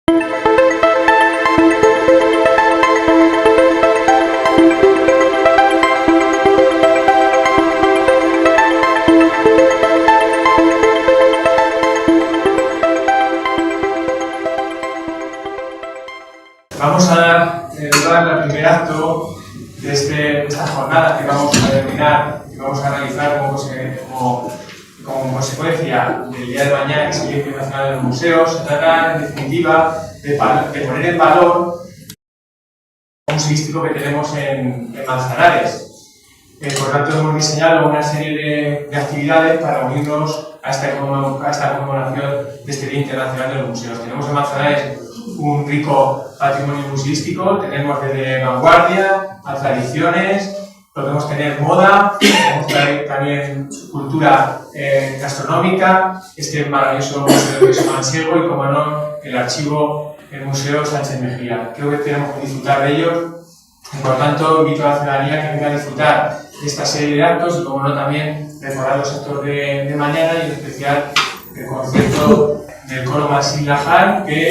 Vamos a dar lugar al primer acto de esta jornada que vamos a terminar y vamos a realizar como consecuencia del día de mañana, que es el Día Internacional de los Museos. Se trata, en definitiva, de poner en valor el museístico que tenemos en Manzanares. Por tanto, hemos diseñado una serie de actividades para unirnos a esta conmemoración de este Día Internacional de los Museos. Tenemos en Manzanares un rico patrimonio museístico, tenemos desde vanguardia a tradiciones, podemos tener moda, podemos tener también cultura gastronómica, este maravilloso museo de Mansiego y, como no, el Museo Sánchez Mejía. Creo que tenemos que disfrutar de ellos y, por tanto, invito a la ciudadanía que venga a disfrutar de esta serie de actos y, como no, también recordar los actos de mañana y en especial el concierto del coro Maxim Lajar, que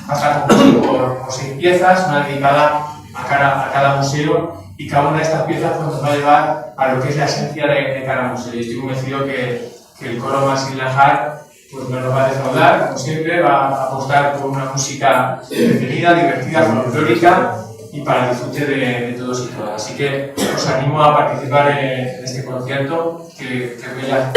va a estar compuesto por 6 piezas, una dedicada a cada museo, y cada una de estas piezas pues, nos va a llevar a lo que es la esencia de cada museo. Y estoy convencido que el coro Maxim Lajar pues, nos va a defraudar, como siempre, va a apostar por una música entretenida, divertida, folclórica y para el disfrute de todos y todas. Así que os animo a participar en este concierto que ya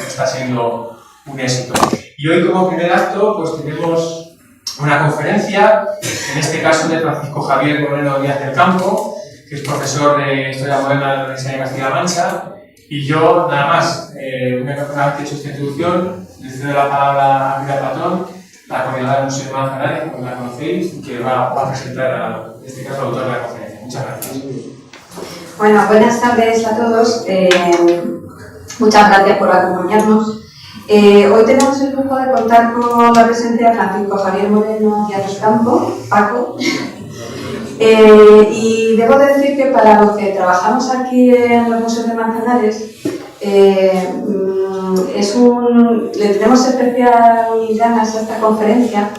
está siendo un éxito. Y hoy, como primer acto, pues tenemos una conferencia, en este caso de Francisco Javier Moreno Díaz del Campo, que es profesor de Historia Moderna de la Universidad de Castilla-La Mancha, y yo, nada más, una vez que he hecho esta introducción, le cedo la palabra a Mira Platón, la coordinadora del Museo de Manzanares, como la conocéis, y que va a presentar, en este caso, al autor de la conferencia. Muchas gracias. Bueno, buenas tardes a todos. Muchas gracias por acompañarnos. Hoy tenemos el lujo de contar con la presencia de Francisco Javier Moreno Díaz del Campo, Paco. Y debo decir que para los que trabajamos aquí en los museos de Manzanares, le tenemos especial ganas a esta conferencia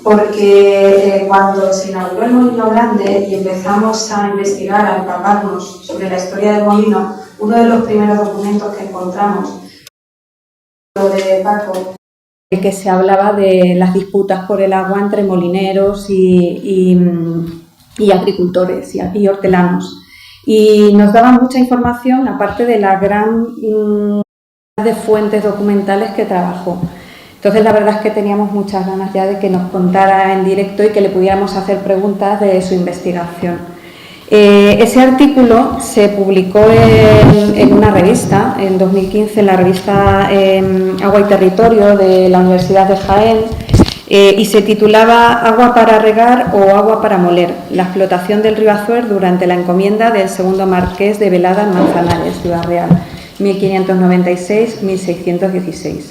porque cuando se inauguró el Molino Grande y empezamos a investigar, a empaparnos sobre la historia del molino, uno de los primeros documentos que encontramos, lo de Paco, que se hablaba de las disputas por el agua entre molineros y agricultores y hortelanos. Y nos daban mucha información, aparte de la gran de fuentes documentales que trabajó. Entonces, la verdad es que teníamos muchas ganas ya de que nos contara en directo y que le pudiéramos hacer preguntas de su investigación. Ese artículo se publicó en una revista, en 2015, en la revista Agua y Territorio de la Universidad de Jaén, y se titulaba Agua para regar o agua para moler, la explotación del río Azuer durante la encomienda del segundo marqués de Velada en Manzanares, Ciudad Real, 1596-1616.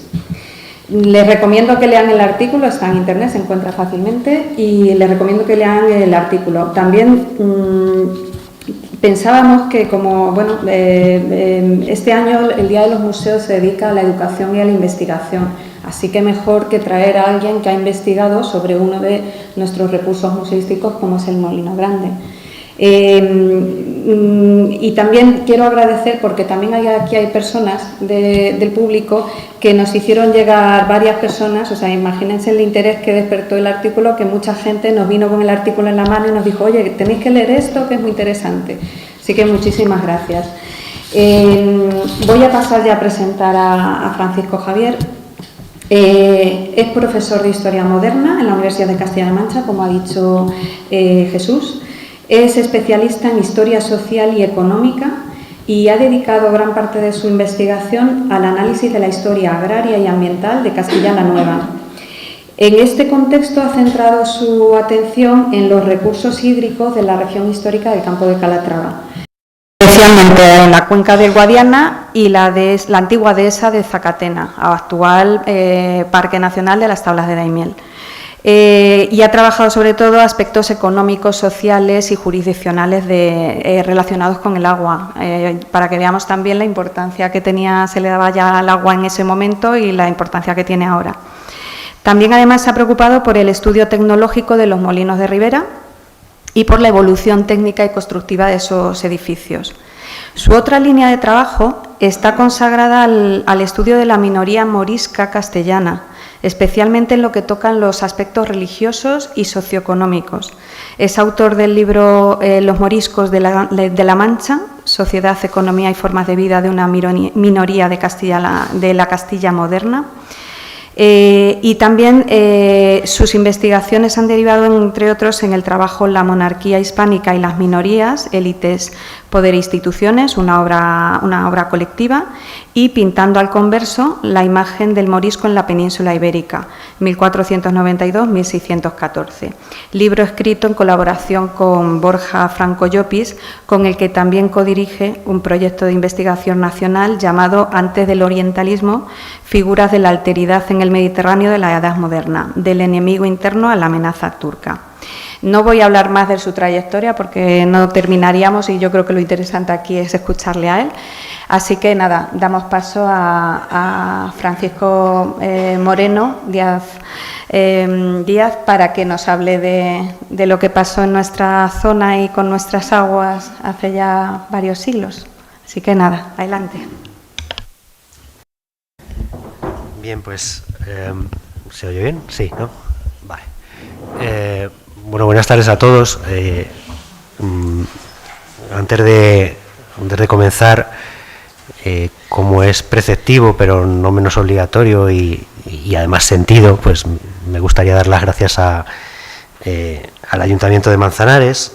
Les recomiendo que lean el artículo, está en internet, se encuentra fácilmente, y les recomiendo que lean el artículo. También pensábamos que este año el Día de los Museos se dedica a la educación y a la investigación, así que mejor que traer a alguien que ha investigado sobre uno de nuestros recursos museísticos como es el Molino Grande. Y también quiero agradecer, porque también aquí hay personas del público que nos hicieron llegar, varias personas, o sea, imagínense el interés que despertó el artículo, que mucha gente nos vino con el artículo en la mano y nos dijo, oye, tenéis que leer esto, que es muy interesante. Así que muchísimas gracias. Voy a pasar ya a presentar a Francisco Javier. Es profesor de Historia Moderna en la Universidad de Castilla-La Mancha, como ha dicho Jesús. Es especialista en Historia Social y Económica y ha dedicado gran parte de su investigación al análisis de la historia agraria y ambiental de Castilla la Nueva. En este contexto ha centrado su atención en los recursos hídricos de la región histórica del Campo de Calatrava, especialmente en la cuenca del Guadiana y la antigua dehesa de Zacatena, actual Parque Nacional de las Tablas de Daimiel. Y ha trabajado sobre todo aspectos económicos, sociales y jurisdiccionales relacionados con el agua, para que veamos también la importancia que se le daba ya al agua en ese momento y la importancia que tiene ahora. También además se ha preocupado por el estudio tecnológico de los molinos de Ribera y por la evolución técnica y constructiva de esos edificios. Su otra línea de trabajo está consagrada al estudio de la minoría morisca castellana, especialmente en lo que tocan los aspectos religiosos y socioeconómicos. Es autor del libro Los moriscos de la Mancha, Sociedad, Economía y Formas de Vida de una minoría de la Castilla moderna. Y también sus investigaciones han derivado, entre otros, en el trabajo La monarquía hispánica y las minorías, élites, poder e instituciones, una obra colectiva, y Pintando al converso, la imagen del morisco en la península ibérica, 1492-1614. Libro escrito en colaboración con Borja Franco Llopis, con el que también codirige un proyecto de investigación nacional llamado Antes del orientalismo, figuras de la alteridad en el Mediterráneo de la Edad Moderna, del enemigo interno a la amenaza turca. No voy a hablar más de su trayectoria porque no terminaríamos y yo creo que lo interesante aquí es escucharle a él. Así que nada, damos paso a Francisco Moreno Díaz para que nos hable de lo que pasó en nuestra zona y con nuestras aguas hace ya varios siglos. Así que nada, adelante. Bien, pues, ¿se oye bien? Sí, ¿no? Vale. Bueno, buenas tardes a todos. Antes de comenzar, como es preceptivo, pero no menos obligatorio y además sentido, pues me gustaría dar las gracias al Ayuntamiento de Manzanares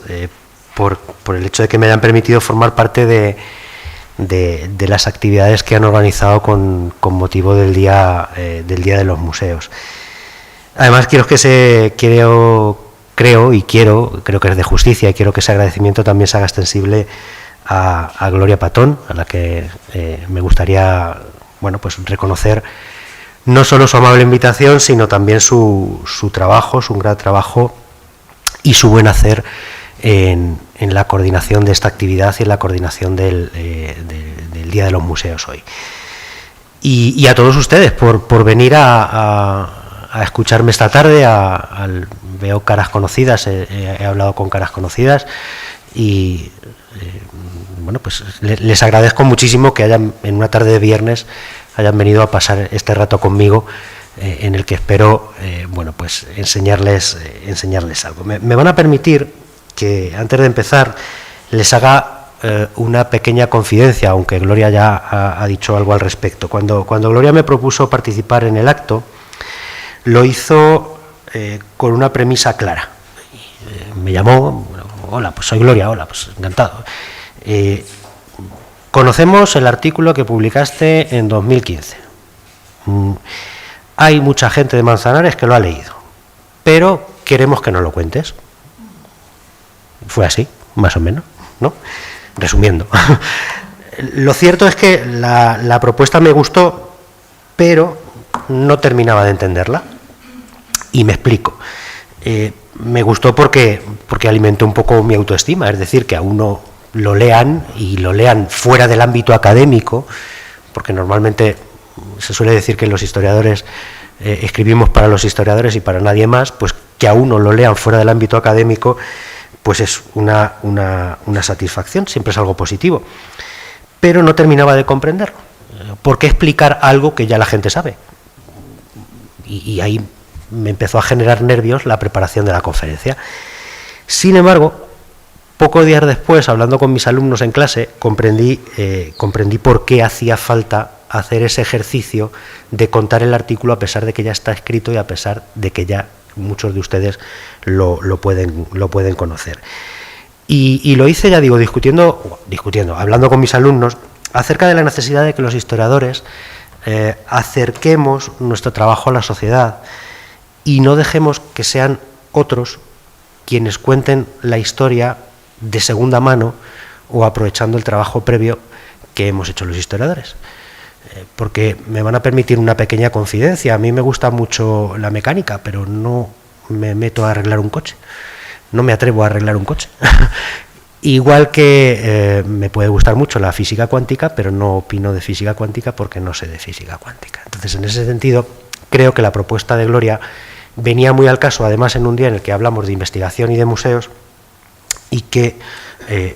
por el hecho de que me hayan permitido formar parte de las actividades que han organizado con motivo del Día de los Museos. Además, creo que es de justicia y quiero que ese agradecimiento también se haga extensible a Gloria Patón, a la que me gustaría, bueno, pues reconocer no solo su amable invitación, sino también su trabajo, su gran trabajo y su buen hacer en la coordinación de esta actividad y en la coordinación del Día de los Museos hoy. Y a todos ustedes por venir a escucharme esta tarde. Veo caras conocidas, he hablado con caras conocidas y bueno, pues les agradezco muchísimo que hayan, en una tarde de viernes, hayan venido a pasar este rato conmigo, en el que espero bueno, pues enseñarles algo. Me van a permitir que antes de empezar les haga una pequeña confidencia, aunque Gloria ya ha dicho algo al respecto. Cuando Gloria me propuso participar en el acto, lo hizo con una premisa clara. Me llamó, bueno, hola, pues soy Gloria, hola, pues encantado. Conocemos el artículo que publicaste en 2015. Hay mucha gente de Manzanares que lo ha leído, pero queremos que nos lo cuentes. Fue así, más o menos, ¿no? Resumiendo. Lo cierto es que la propuesta me gustó, pero no terminaba de entenderla. Y me explico. Me gustó porque alimentó un poco mi autoestima, es decir, que a uno lo lean y lo lean fuera del ámbito académico, porque normalmente se suele decir que los historiadores escribimos para los historiadores y para nadie más, pues que a uno lo lean fuera del ámbito académico, pues es una satisfacción, siempre es algo positivo. Pero no terminaba de comprenderlo. ¿Por qué explicar algo que ya la gente sabe? Y ahí me empezó a generar nervios la preparación de la conferencia. Sin embargo, pocos días después, hablando con mis alumnos en clase, comprendí por qué hacía falta hacer ese ejercicio de contar el artículo a pesar de que ya está escrito y a pesar de que ya muchos de ustedes lo pueden conocer. Y lo hice, ya digo, discutiendo, hablando con mis alumnos acerca de la necesidad de que los historiadores acerquemos nuestro trabajo a la sociedad y no dejemos que sean otros quienes cuenten la historia de segunda mano o aprovechando el trabajo previo que hemos hecho los historiadores. Porque me van a permitir una pequeña confidencia. A mí me gusta mucho la mecánica, pero no me meto a arreglar un coche. No me atrevo a arreglar un coche. Igual que me puede gustar mucho la física cuántica, pero no opino de física cuántica porque no sé de física cuántica. Entonces, en ese sentido, creo que la propuesta de Gloria venía muy al caso, además en un día en el que hablamos de investigación y de museos, y que,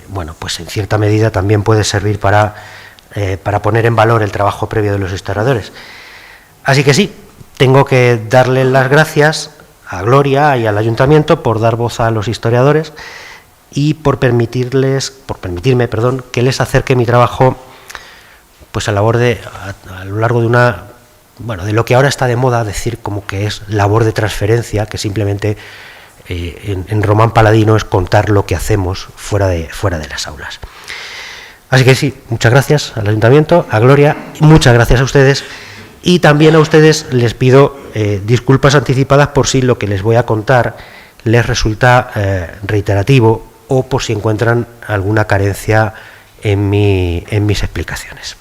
bueno, pues en cierta medida también puede servir para poner en valor el trabajo previo de los historiadores. Así que sí, tengo que darle las gracias a Gloria y al Ayuntamiento por dar voz a los historiadores y por permitirme, que les acerque mi trabajo pues a lo largo de de lo que ahora está de moda decir como que es labor de transferencia, que simplemente en Román Paladino es contar lo que hacemos fuera de las aulas. Así que sí, muchas gracias al Ayuntamiento, a Gloria, muchas gracias a ustedes, y también a ustedes les pido disculpas anticipadas por si lo que les voy a contar les resulta reiterativo o por si encuentran alguna carencia en mis explicaciones.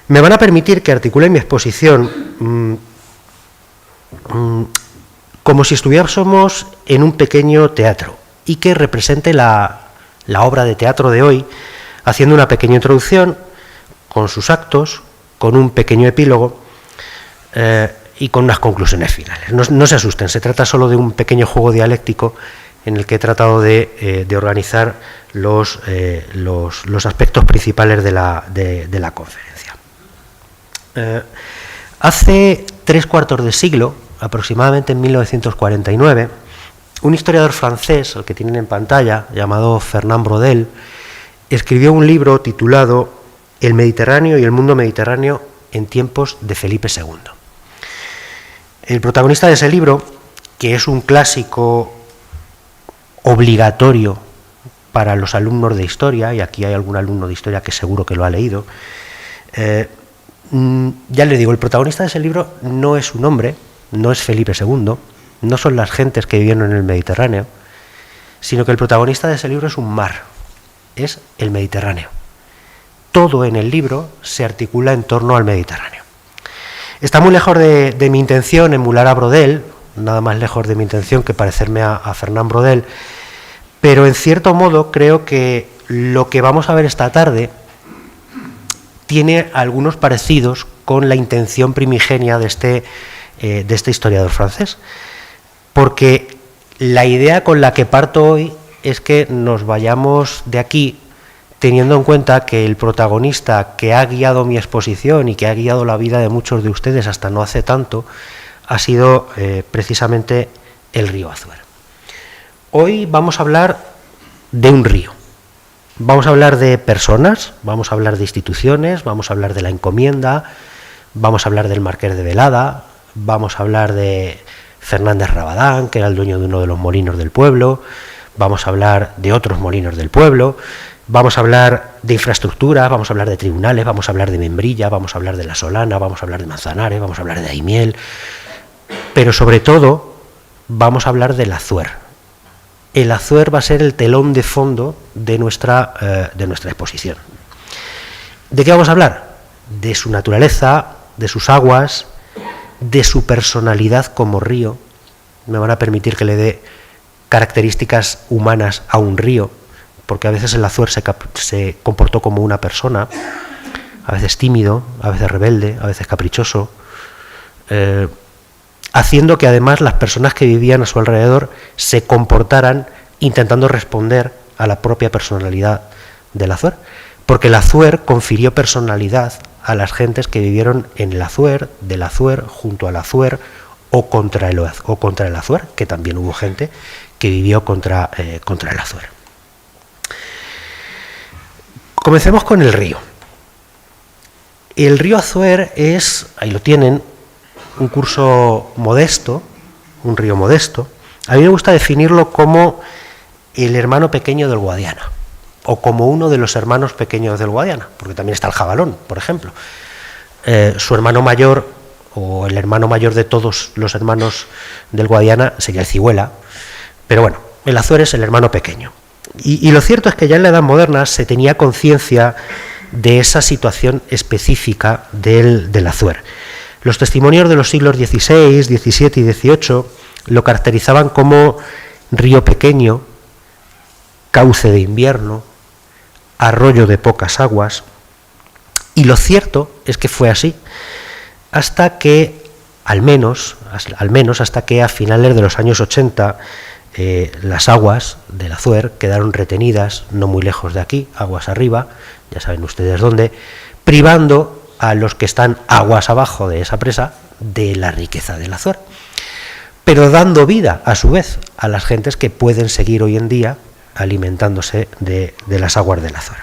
Me van a permitir que articule mi exposición como si estuviésemos en un pequeño teatro y que represente la obra de teatro de hoy, haciendo una pequeña introducción con sus actos, con un pequeño epílogo y con unas conclusiones finales. No se asusten, se trata solo de un pequeño juego dialéctico en el que he tratado de organizar los aspectos principales de la conferencia. Hace 3/4 de siglo, aproximadamente en 1949, un historiador francés, al que tienen en pantalla, llamado Fernand Braudel, escribió un libro titulado El Mediterráneo y el mundo mediterráneo en tiempos de Felipe II. El protagonista de ese libro, que es un clásico obligatorio para los alumnos de historia, y aquí hay algún alumno de historia que seguro que lo ha leído, ya les digo, el protagonista de ese libro no es un hombre, no es Felipe II, no son las gentes que vivieron en el Mediterráneo, sino que el protagonista de ese libro es un mar, es el Mediterráneo. Todo en el libro se articula en torno al Mediterráneo. Está muy lejos de mi intención emular a Braudel, nada más lejos de mi intención que parecerme a Fernand Braudel, pero en cierto modo creo que lo que vamos a ver esta tarde tiene algunos parecidos con la intención primigenia de este historiador francés, porque la idea con la que parto hoy es que nos vayamos de aquí teniendo en cuenta que el protagonista que ha guiado mi exposición y que ha guiado la vida de muchos de ustedes hasta no hace tanto ha sido precisamente el río Azuer. Hoy vamos a hablar de un río, vamos a hablar de personas, vamos a hablar de instituciones, vamos a hablar de la encomienda, vamos a hablar del Marqués de Velada, vamos a hablar de Fernández Rabadán, que era el dueño de uno de los molinos del pueblo, vamos a hablar de otros molinos del pueblo, vamos a hablar de infraestructura, vamos a hablar de tribunales, vamos a hablar de Membrilla, vamos a hablar de La Solana, vamos a hablar de Manzanares, vamos a hablar de Daimiel, pero sobre todo vamos a hablar del Azuer. El Azuer va a ser el telón de fondo de nuestra exposición. ¿De qué vamos a hablar? De su naturaleza, de sus aguas, de su personalidad como río. Me van a permitir que le dé características humanas a un río, porque a veces el Azuer se comportó como una persona, a veces tímido, a veces rebelde, a veces caprichoso, haciendo que además las personas que vivían a su alrededor se comportaran intentando responder a la propia personalidad del Azuer, porque el Azuer confirió personalidad a las gentes que vivieron en el Azuer, del Azuer, junto al Azuer o contra el Azuer, que también hubo gente que vivió contra el Azuer. Comencemos con el río. El río Azuer es, ahí lo tienen, un curso modesto, un río modesto. A mí me gusta definirlo como el hermano pequeño del Guadiana, o como uno de los hermanos pequeños del Guadiana, porque también está el Jabalón, por ejemplo. Su hermano mayor, o el hermano mayor de todos los hermanos del Guadiana, sería el Cihuela, pero bueno, el Azuer es el hermano pequeño. Y lo cierto es que ya en la Edad Moderna se tenía conciencia de esa situación específica del Azuer. Los testimonios de los siglos XVI, XVII y XVIII lo caracterizaban como río pequeño, cauce de invierno, arroyo de pocas aguas, y lo cierto es que fue así. hasta que, al menos hasta que a finales de los años 80, las aguas del Azuer quedaron retenidas no muy lejos de aquí, aguas arriba, ya saben ustedes dónde, privando a los que están aguas abajo de esa presa de la riqueza del Azuer, pero dando vida a su vez a las gentes que pueden seguir hoy en día alimentándose de las aguas del Azuer.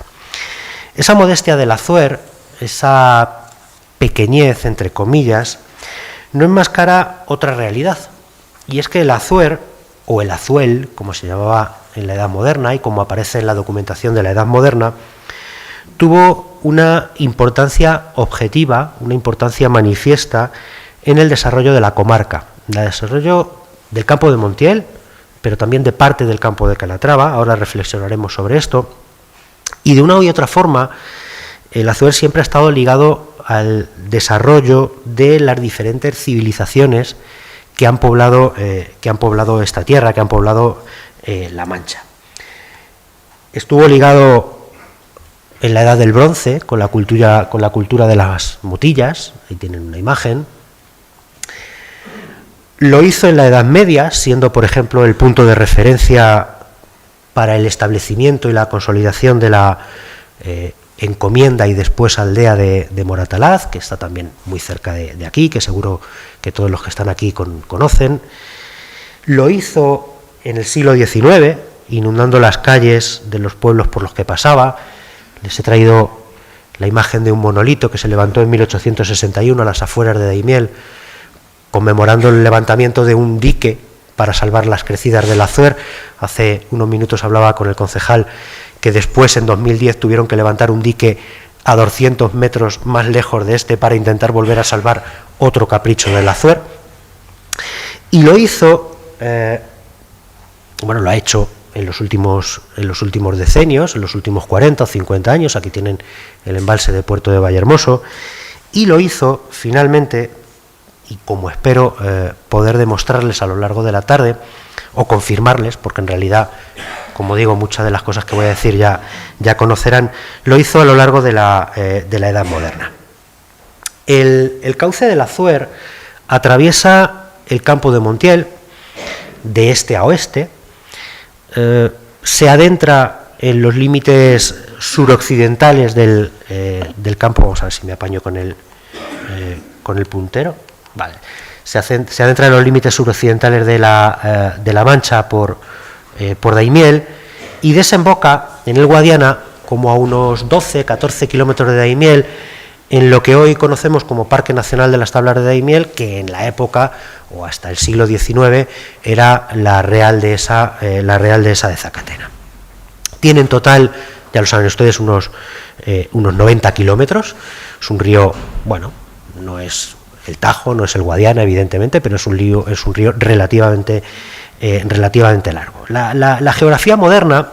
Esa modestia del Azuer, esa pequeñez entre comillas, no enmascara otra realidad, y es que el Azuer, o el Azuel, como se llamaba en la Edad Moderna y como aparece en la documentación de la Edad Moderna, tuvo una importancia objetiva, una importancia manifiesta en el desarrollo de la comarca, en el desarrollo del campo de Montiel, pero también de parte del campo de Calatrava. Ahora reflexionaremos sobre esto. Y de una u otra forma, el Azuer siempre ha estado ligado al desarrollo de las diferentes civilizaciones que han poblado esta tierra, que han poblado La Mancha. Estuvo ligado en la Edad del Bronce con la cultura de las motillas, ahí tienen una imagen. Lo hizo en la Edad Media, siendo, por ejemplo, el punto de referencia para el establecimiento y la consolidación de la encomienda y después aldea de Moratalaz, que está también muy cerca de aquí, que seguro que todos los que están aquí conocen. Lo hizo en el siglo XIX, inundando las calles de los pueblos por los que pasaba. Les he traído la imagen de un monolito que se levantó en 1861 a las afueras de Daimiel, conmemorando el levantamiento de un dique para salvar las crecidas del Azuer. Hace unos minutos hablaba con el concejal que después, en 2010, tuvieron que levantar un dique a 200 metros más lejos de este para intentar volver a salvar otro capricho del Azuer. Y lo hizo, lo ha hecho en los últimos decenios, en los últimos 40 o 50 años. Aquí tienen el embalse de Puerto de Vallehermoso, y lo hizo finalmente, y como espero poder demostrarles a lo largo de la tarde, o confirmarles, porque en realidad, como digo, muchas de las cosas que voy a decir ya conocerán, lo hizo a lo largo de la Edad Moderna. El cauce del Azuer atraviesa el campo de Montiel de este a oeste, se adentra en los límites suroccidentales del campo. Vamos a ver si me apaño con el puntero. Vale. Se adentra en los límites suroccidentales de la Mancha por Daimiel, y desemboca en el Guadiana, como a unos 12-14 kilómetros de Daimiel, en lo que hoy conocemos como Parque Nacional de las Tablas de Daimiel, que en la época, o hasta el siglo XIX, era la Real Dehesa de Zacatena. Tiene en total, ya lo saben ustedes, unos 90 kilómetros. Es un río, no es el Tajo, no es el Guadiana, evidentemente, pero es un río relativamente largo. La geografía moderna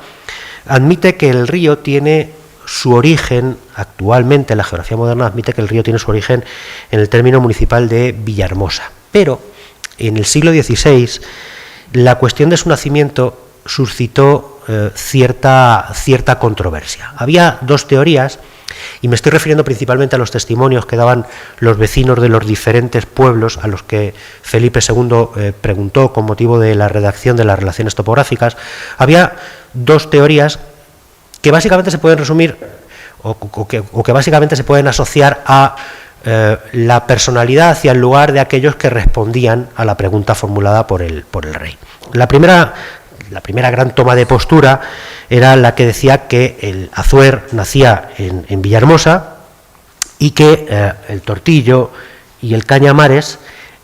admite que el río tiene su origen, actualmente la geografía moderna admite que el río tiene su origen en el término municipal de Villahermosa, pero en el siglo XVI la cuestión de su nacimiento suscitó cierta controversia. Había dos teorías, y me estoy refiriendo principalmente a los testimonios que daban los vecinos de los diferentes pueblos a los que Felipe II preguntó con motivo de la redacción de las relaciones topográficas. Había dos teorías que básicamente se pueden resumir o que básicamente se pueden asociar a la personalidad y al lugar de aquellos que respondían a la pregunta formulada por el rey. La primera gran toma de postura era la que decía que el Azuer nacía en Villahermosa y que el Tortillo y el Cañamares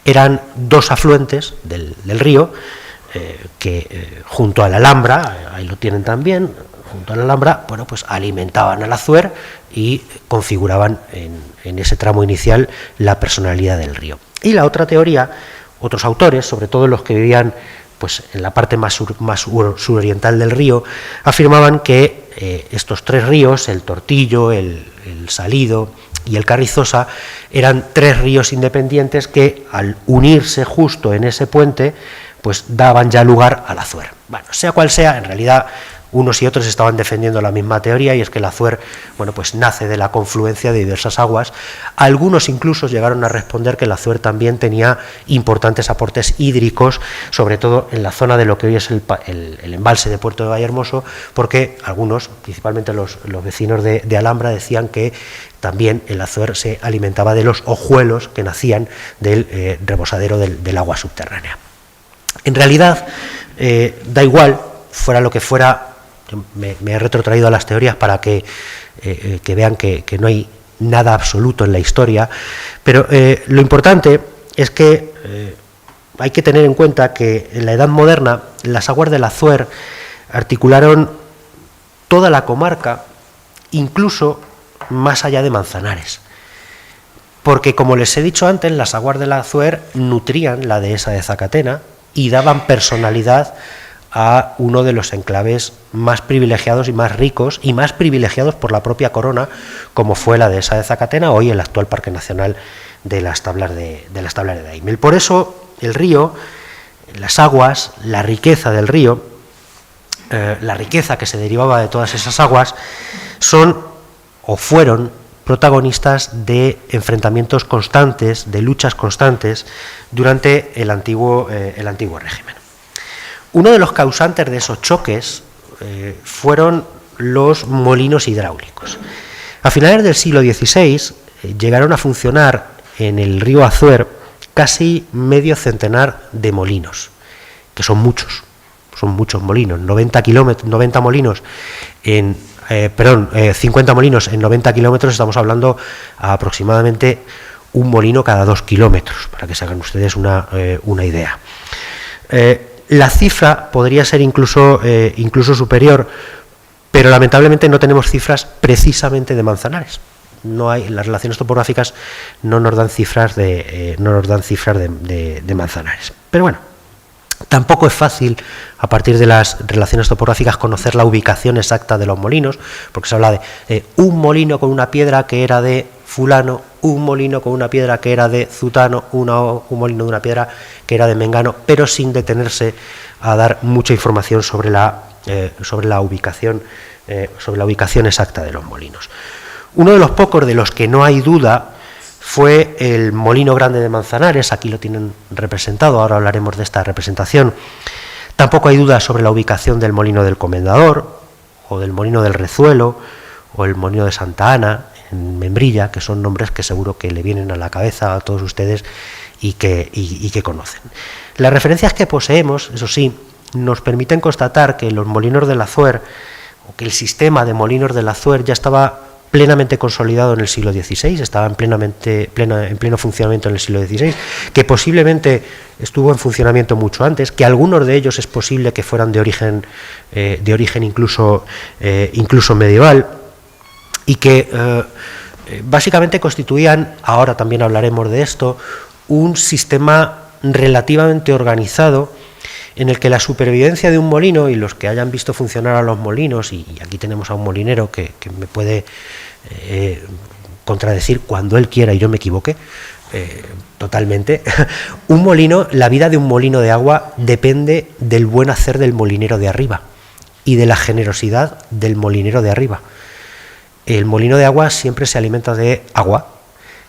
eran dos afluentes del río que junto a la Alhambra, ahí lo tienen también, junto a la Alhambra, pues alimentaban al Azuer y configuraban en ese tramo inicial la personalidad del río. Y la otra teoría, otros autores, sobre todo los que vivían en la parte más suroriental del río, afirmaban que estos tres ríos, el Tortillo, el Salido y el Carrizosa, eran tres ríos independientes que, al unirse justo en ese puente, pues daban ya lugar al Azuer. Sea cual sea, en realidad unos y otros estaban defendiendo la misma teoría, y es que el Azuer, bueno, pues nace de la confluencia de diversas aguas. Algunos incluso llegaron a responder que el Azuer también tenía importantes aportes hídricos, sobre todo en la zona de lo que hoy es el embalse de Puerto de Vallehermoso, porque algunos, principalmente los vecinos de Alhambra, decían que también el Azuer se alimentaba de los ojuelos que nacían del rebosadero del agua subterránea. En realidad, da igual, fuera lo que fuera. Me he retrotraído a las teorías para que vean que no hay nada absoluto en la historia, pero lo importante es que hay que tener en cuenta que en la Edad Moderna las aguas del Azuer articularon toda la comarca, incluso más allá de Manzanares, porque, como les he dicho antes, las aguas del Azuer nutrían la dehesa de Zacatena y daban personalidad a uno de los enclaves más privilegiados y más ricos, y más privilegiados por la propia corona, como fue la dehesa de Zacatena, hoy el actual Parque Nacional de las Tablas de Daimiel. Por eso el río, las aguas, la riqueza del río, la riqueza que se derivaba de todas esas aguas, son o fueron protagonistas de enfrentamientos constantes, de luchas constantes durante el antiguo régimen. Uno de los causantes de esos choques fueron los molinos hidráulicos. A finales del siglo XVI llegaron a funcionar en el río Azuer casi medio centenar de molinos, que son muchos molinos, 50 molinos en 90 kilómetros, estamos hablando aproximadamente un molino cada 2 kilómetros, para que se hagan ustedes una idea. La cifra podría ser incluso superior, pero lamentablemente no tenemos cifras precisamente de Manzanares. No hay, las relaciones topográficas no nos dan cifras de Manzanares. Pero bueno, tampoco es fácil, a partir de las relaciones topográficas, conocer la ubicación exacta de los molinos, porque se habla de un molino con una piedra que era de fulano, un molino con una piedra que era de zutano, un molino de una piedra que era de mengano, pero sin detenerse a dar mucha información sobre la ubicación exacta de los molinos. Uno de los pocos de los que no hay duda fue el Molino Grande de Manzanares. Aquí lo tienen representado, ahora hablaremos de esta representación. Tampoco hay duda sobre la ubicación del Molino del Comendador, o del Molino del Rezuelo, o el Molino de Santa Ana, en Membrilla, que son nombres que seguro que le vienen a la cabeza a todos ustedes y que conocen. Las referencias que poseemos, eso sí, nos permiten constatar que los molinos del Azuer, o que el sistema de molinos del Azuer ya estaba plenamente consolidado en el siglo XVI, estaba en pleno funcionamiento en el siglo XVI, que posiblemente estuvo en funcionamiento mucho antes, que algunos de ellos es posible que fueran de origen incluso medieval, y que básicamente constituían, ahora también hablaremos de esto, un sistema relativamente organizado en el que la supervivencia de un molino, y los que hayan visto funcionar a los molinos, y aquí tenemos a un molinero que me puede contradecir cuando él quiera y yo me equivoque, totalmente, la vida de un molino de agua depende del buen hacer del molinero de arriba y de la generosidad del molinero de arriba. El molino de agua siempre se alimenta de agua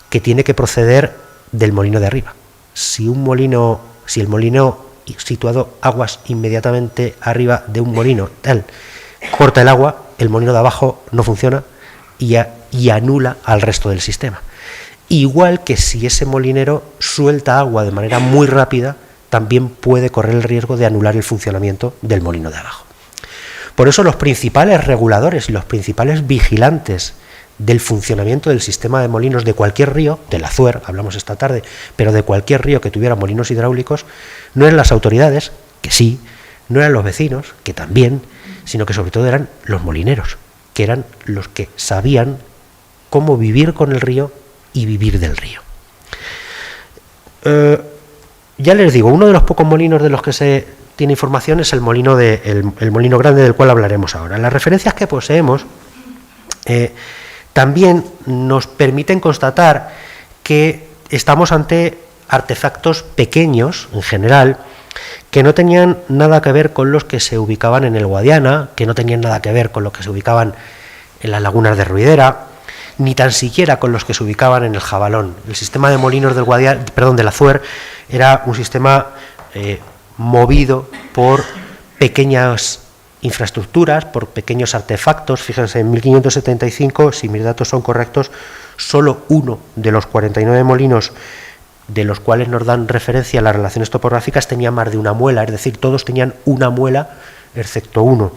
que tiene que proceder del molino de arriba. Si el molino situado aguas inmediatamente arriba de un molino corta el agua, el molino de abajo no funciona y anula al resto del sistema. Igual que si ese molinero suelta agua de manera muy rápida, también puede correr el riesgo de anular el funcionamiento del molino de abajo. Por eso los principales reguladores y los principales vigilantes del funcionamiento del sistema de molinos de cualquier río, del Azuer, hablamos esta tarde, pero de cualquier río que tuviera molinos hidráulicos, no eran las autoridades, que sí, no eran los vecinos, que también, sino que sobre todo eran los molineros, que eran los que sabían cómo vivir con el río y vivir del río. Ya les digo, uno de los pocos molinos de los que se tiene información es el molino grande, del cual hablaremos ahora. Las referencias que poseemos también nos permiten constatar que estamos ante artefactos pequeños, en general, que no tenían nada que ver con los que se ubicaban en el Guadiana, que no tenían nada que ver con los que se ubicaban en las lagunas de Ruidera, ni tan siquiera con los que se ubicaban en el Jabalón. El sistema de molinos del Guadiana, perdón, del Azuer, era un sistema movido por pequeñas infraestructuras, por pequeños artefactos. Fíjense, en 1575, si mis datos son correctos, solo uno de los 49 molinos de los cuales nos dan referencia a las relaciones topográficas tenía más de una muela, es decir, todos tenían una muela, excepto uno,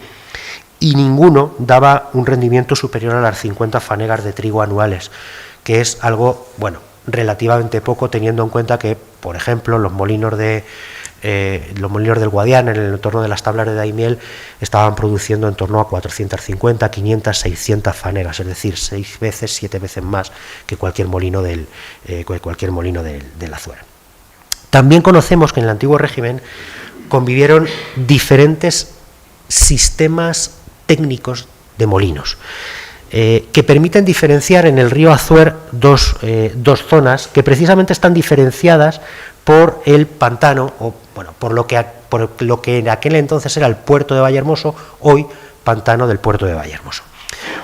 y ninguno daba un rendimiento superior a las 50 fanegas de trigo anuales, que es algo, bueno, relativamente poco, teniendo en cuenta que, por ejemplo, los molinos del Guadiana, en el entorno de las tablas de Daimiel, estaban produciendo en torno a 450, 500, 600 fanegas, es decir, 6 veces, 7 veces más que cualquier molino del Azuer. También conocemos que en el antiguo régimen convivieron diferentes sistemas técnicos de molinos, que permiten diferenciar en el río Azuer dos zonas que precisamente están diferenciadas por el pantano, o bueno, por lo que en aquel entonces era el puerto de Vallehermoso, hoy pantano del puerto de Vallehermoso.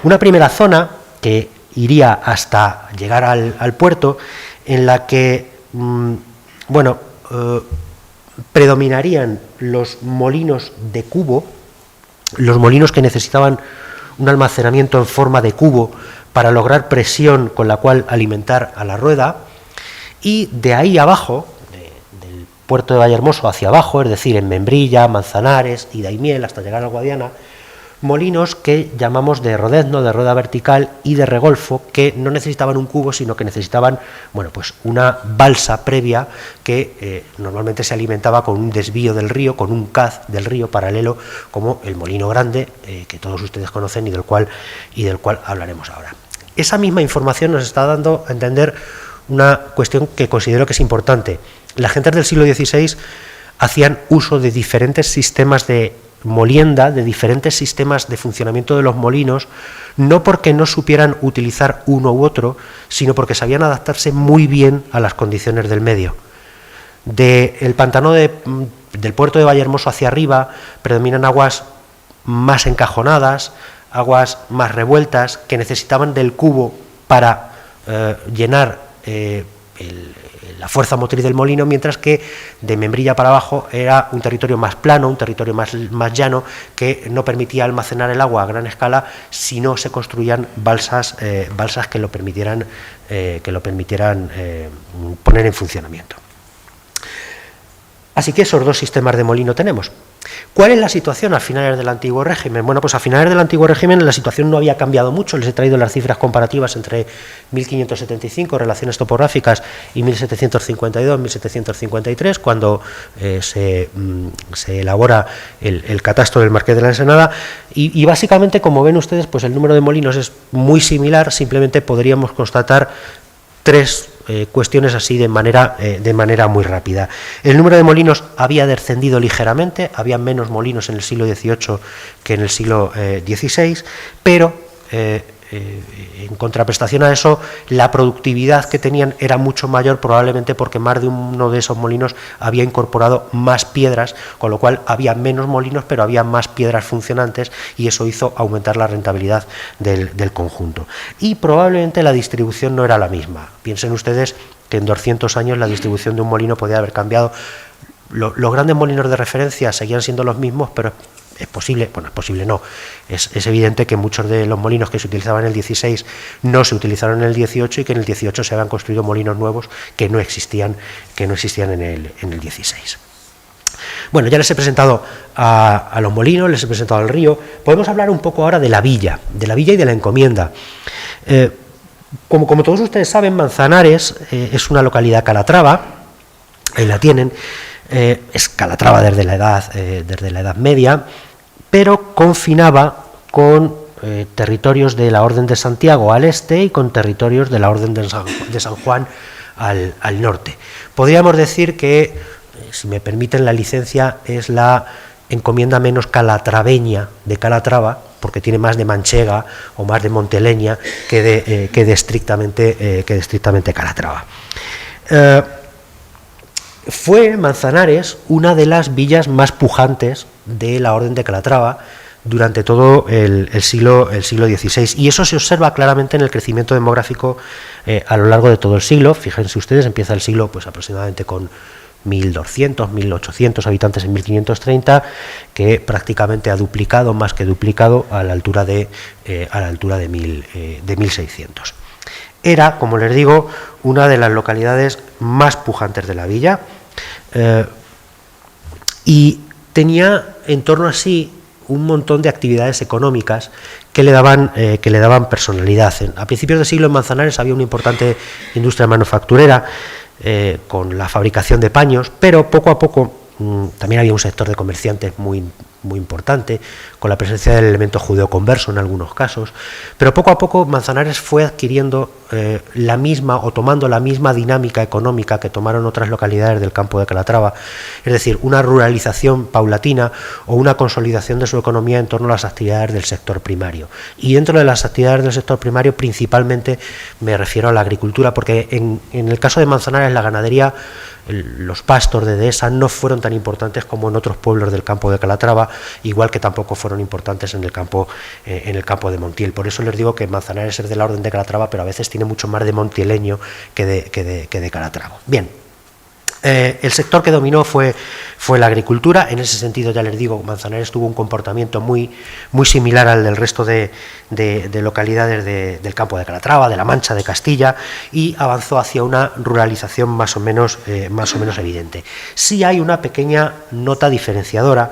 Una primera zona que iría hasta llegar al puerto, en la que predominarían los molinos de cubo, los molinos que necesitaban un almacenamiento en forma de cubo para lograr presión con la cual alimentar a la rueda, y de ahí abajo, del puerto de Vallehermoso hacia abajo, es decir, en Membrilla, Manzanares y Daimiel hasta llegar al Guadiana, molinos que llamamos de rodezno, de rueda vertical y de regolfo, que no necesitaban un cubo, sino que necesitaban, bueno, pues una balsa previa que normalmente se alimentaba con un desvío del río, con un caz del río paralelo, como el Molino Grande, que todos ustedes conocen y del cual hablaremos ahora. Esa misma información nos está dando a entender una cuestión que considero que es importante. Las gentes del siglo XVI hacían uso de diferentes sistemas de molienda, de diferentes sistemas de funcionamiento de los molinos, no porque no supieran utilizar uno u otro, sino porque sabían adaptarse muy bien a las condiciones del medio. Del pantano del puerto de Vallehermoso hacia arriba predominan aguas más encajonadas, aguas más revueltas, que necesitaban del cubo para llenar la fuerza motriz del molino, mientras que de Membrilla para abajo era un territorio más plano, un territorio más llano, que no permitía almacenar el agua a gran escala si no se construían balsas que lo permitieran poner en funcionamiento. Así que esos dos sistemas de molino tenemos. ¿Cuál es la situación a finales del antiguo régimen? Bueno, pues a finales del antiguo régimen la situación no había cambiado mucho. Les he traído las cifras comparativas entre 1575, relaciones topográficas, y 1752, 1753, cuando se elabora el catastro del Marqués de la Ensenada, y básicamente, como ven ustedes, pues el número de molinos es muy similar. Simplemente podríamos constatar tres cuestiones así de manera muy rápida. El número de molinos había descendido ligeramente, había menos molinos en el siglo XVIII que en el siglo XVI, pero en contraprestación a eso, la productividad que tenían era mucho mayor, probablemente porque más de uno de esos molinos había incorporado más piedras, con lo cual había menos molinos, pero había más piedras funcionantes, y eso hizo aumentar la rentabilidad del conjunto. Y probablemente la distribución no era la misma. Piensen ustedes que en 200 años la distribución de un molino podía haber cambiado. Los grandes molinos de referencia seguían siendo los mismos, pero es posible, bueno, es posible no, es evidente que muchos de los molinos que se utilizaban en el 16 no se utilizaron en el 18, y que en el 18 se habían construido molinos nuevos que no existían en el 16. Bueno, ya les he presentado a los molinos, les he presentado al río. Podemos hablar un poco ahora de la villa y de la encomienda. Como todos ustedes saben, Manzanares es una localidad calatrava, ahí la tienen. Es calatrava desde la Edad Media, pero confinaba con territorios de la Orden de Santiago al este y con territorios de la Orden de San Juan al norte. Podríamos decir que, si me permiten la licencia, es la encomienda menos calatraveña de Calatrava, porque tiene más de manchega o más de monteleña que de estrictamente Calatrava. Fue Manzanares una de las villas más pujantes de la Orden de Calatrava durante todo el siglo XVI, y eso se observa claramente en el crecimiento demográfico a lo largo de todo el siglo. Fíjense ustedes, empieza el siglo pues aproximadamente con 1.200, 1.800 habitantes en 1530, que prácticamente ha duplicado, más que duplicado, a la altura de 1.600. Era, como les digo, una de las localidades más pujantes de la villa, y tenía en torno a sí un montón de actividades económicas que le daban personalidad. A principios del siglo en Manzanares había una importante industria manufacturera, con la fabricación de paños, pero poco a poco también había un sector de comerciantes muy importante, con la presencia del elemento judeoconverso en algunos casos, pero poco a poco Manzanares fue adquiriendo la misma, o tomando la misma dinámica económica que tomaron otras localidades del campo de Calatrava, es decir, una ruralización paulatina o una consolidación de su economía en torno a las actividades del sector primario. Y dentro de las actividades del sector primario principalmente me refiero a la agricultura, porque en el caso de Manzanares la ganadería, los pastos de dehesa no fueron tan importantes como en otros pueblos del campo de Calatrava, igual que tampoco fueron importantes en el campo de Montiel. Por eso les digo que Manzanares es de la Orden de Calatrava, pero a veces tiene mucho más de montieleño que de Calatrava. Bien, el sector que dominó fue la agricultura. En ese sentido, ya les digo, Manzanares tuvo un comportamiento muy similar al del resto de localidades del campo de Calatrava, de la Mancha, de Castilla, y avanzó hacia una ruralización más o menos evidente. Sí hay una pequeña nota diferenciadora,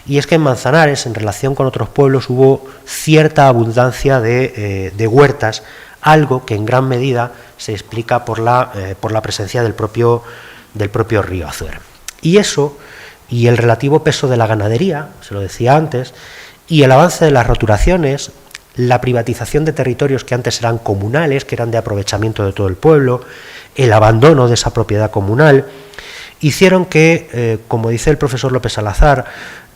y es que en Manzanares, en relación con otros pueblos, hubo cierta abundancia de huertas, algo que en gran medida se explica por la presencia del propio río Azuer. Y eso, y el relativo peso de la ganadería, se lo decía antes, y el avance de las roturaciones, la privatización de territorios que antes eran comunales, que eran de aprovechamiento de todo el pueblo, el abandono de esa propiedad comunal, hicieron que, como dice el profesor López Salazar,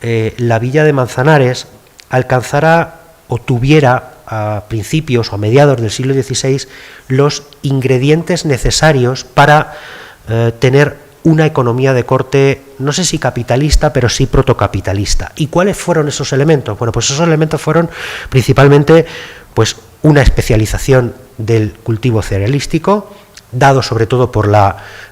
la villa de Manzanares alcanzara o tuviera a principios o a mediados del siglo XVI los ingredientes necesarios para tener una economía de corte, no sé si capitalista, pero sí protocapitalista. ¿Y cuáles fueron esos elementos? Bueno, pues esos elementos fueron principalmente pues una especialización del cultivo cerealístico, dado sobre todo por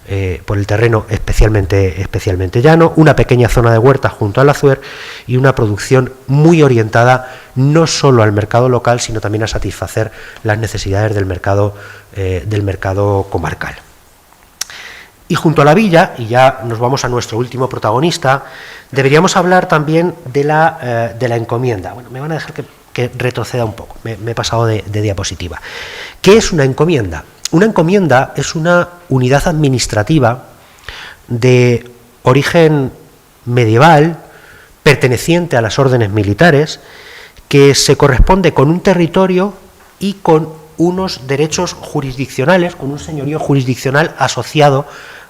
el terreno especialmente llano, una pequeña zona de huertas junto al Azuer y una producción muy orientada no solo al mercado local, sino también a satisfacer las necesidades del mercado comarcal. Y junto a la villa, y ya nos vamos a nuestro último protagonista, deberíamos hablar también de la encomienda. Bueno, me van a dejar que retroceda un poco, me he pasado de diapositiva. ¿Qué es una encomienda? Una encomienda es una unidad administrativa de origen medieval, perteneciente a las órdenes militares, que se corresponde con un territorio y con unos derechos jurisdiccionales, con un señorío jurisdiccional asociado